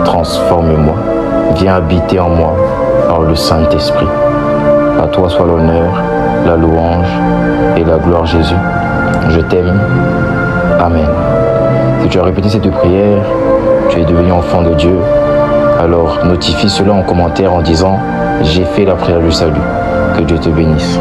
transforme-moi, viens habiter en moi par le Saint-Esprit. À toi soit l'honneur, la louange et la gloire, Jésus. Je t'aime. Amen. Si tu as répété cette prière, tu es devenu enfant de Dieu, alors notifie cela en commentaire en disant « J'ai fait la prière du salut ». Que Dieu te bénisse.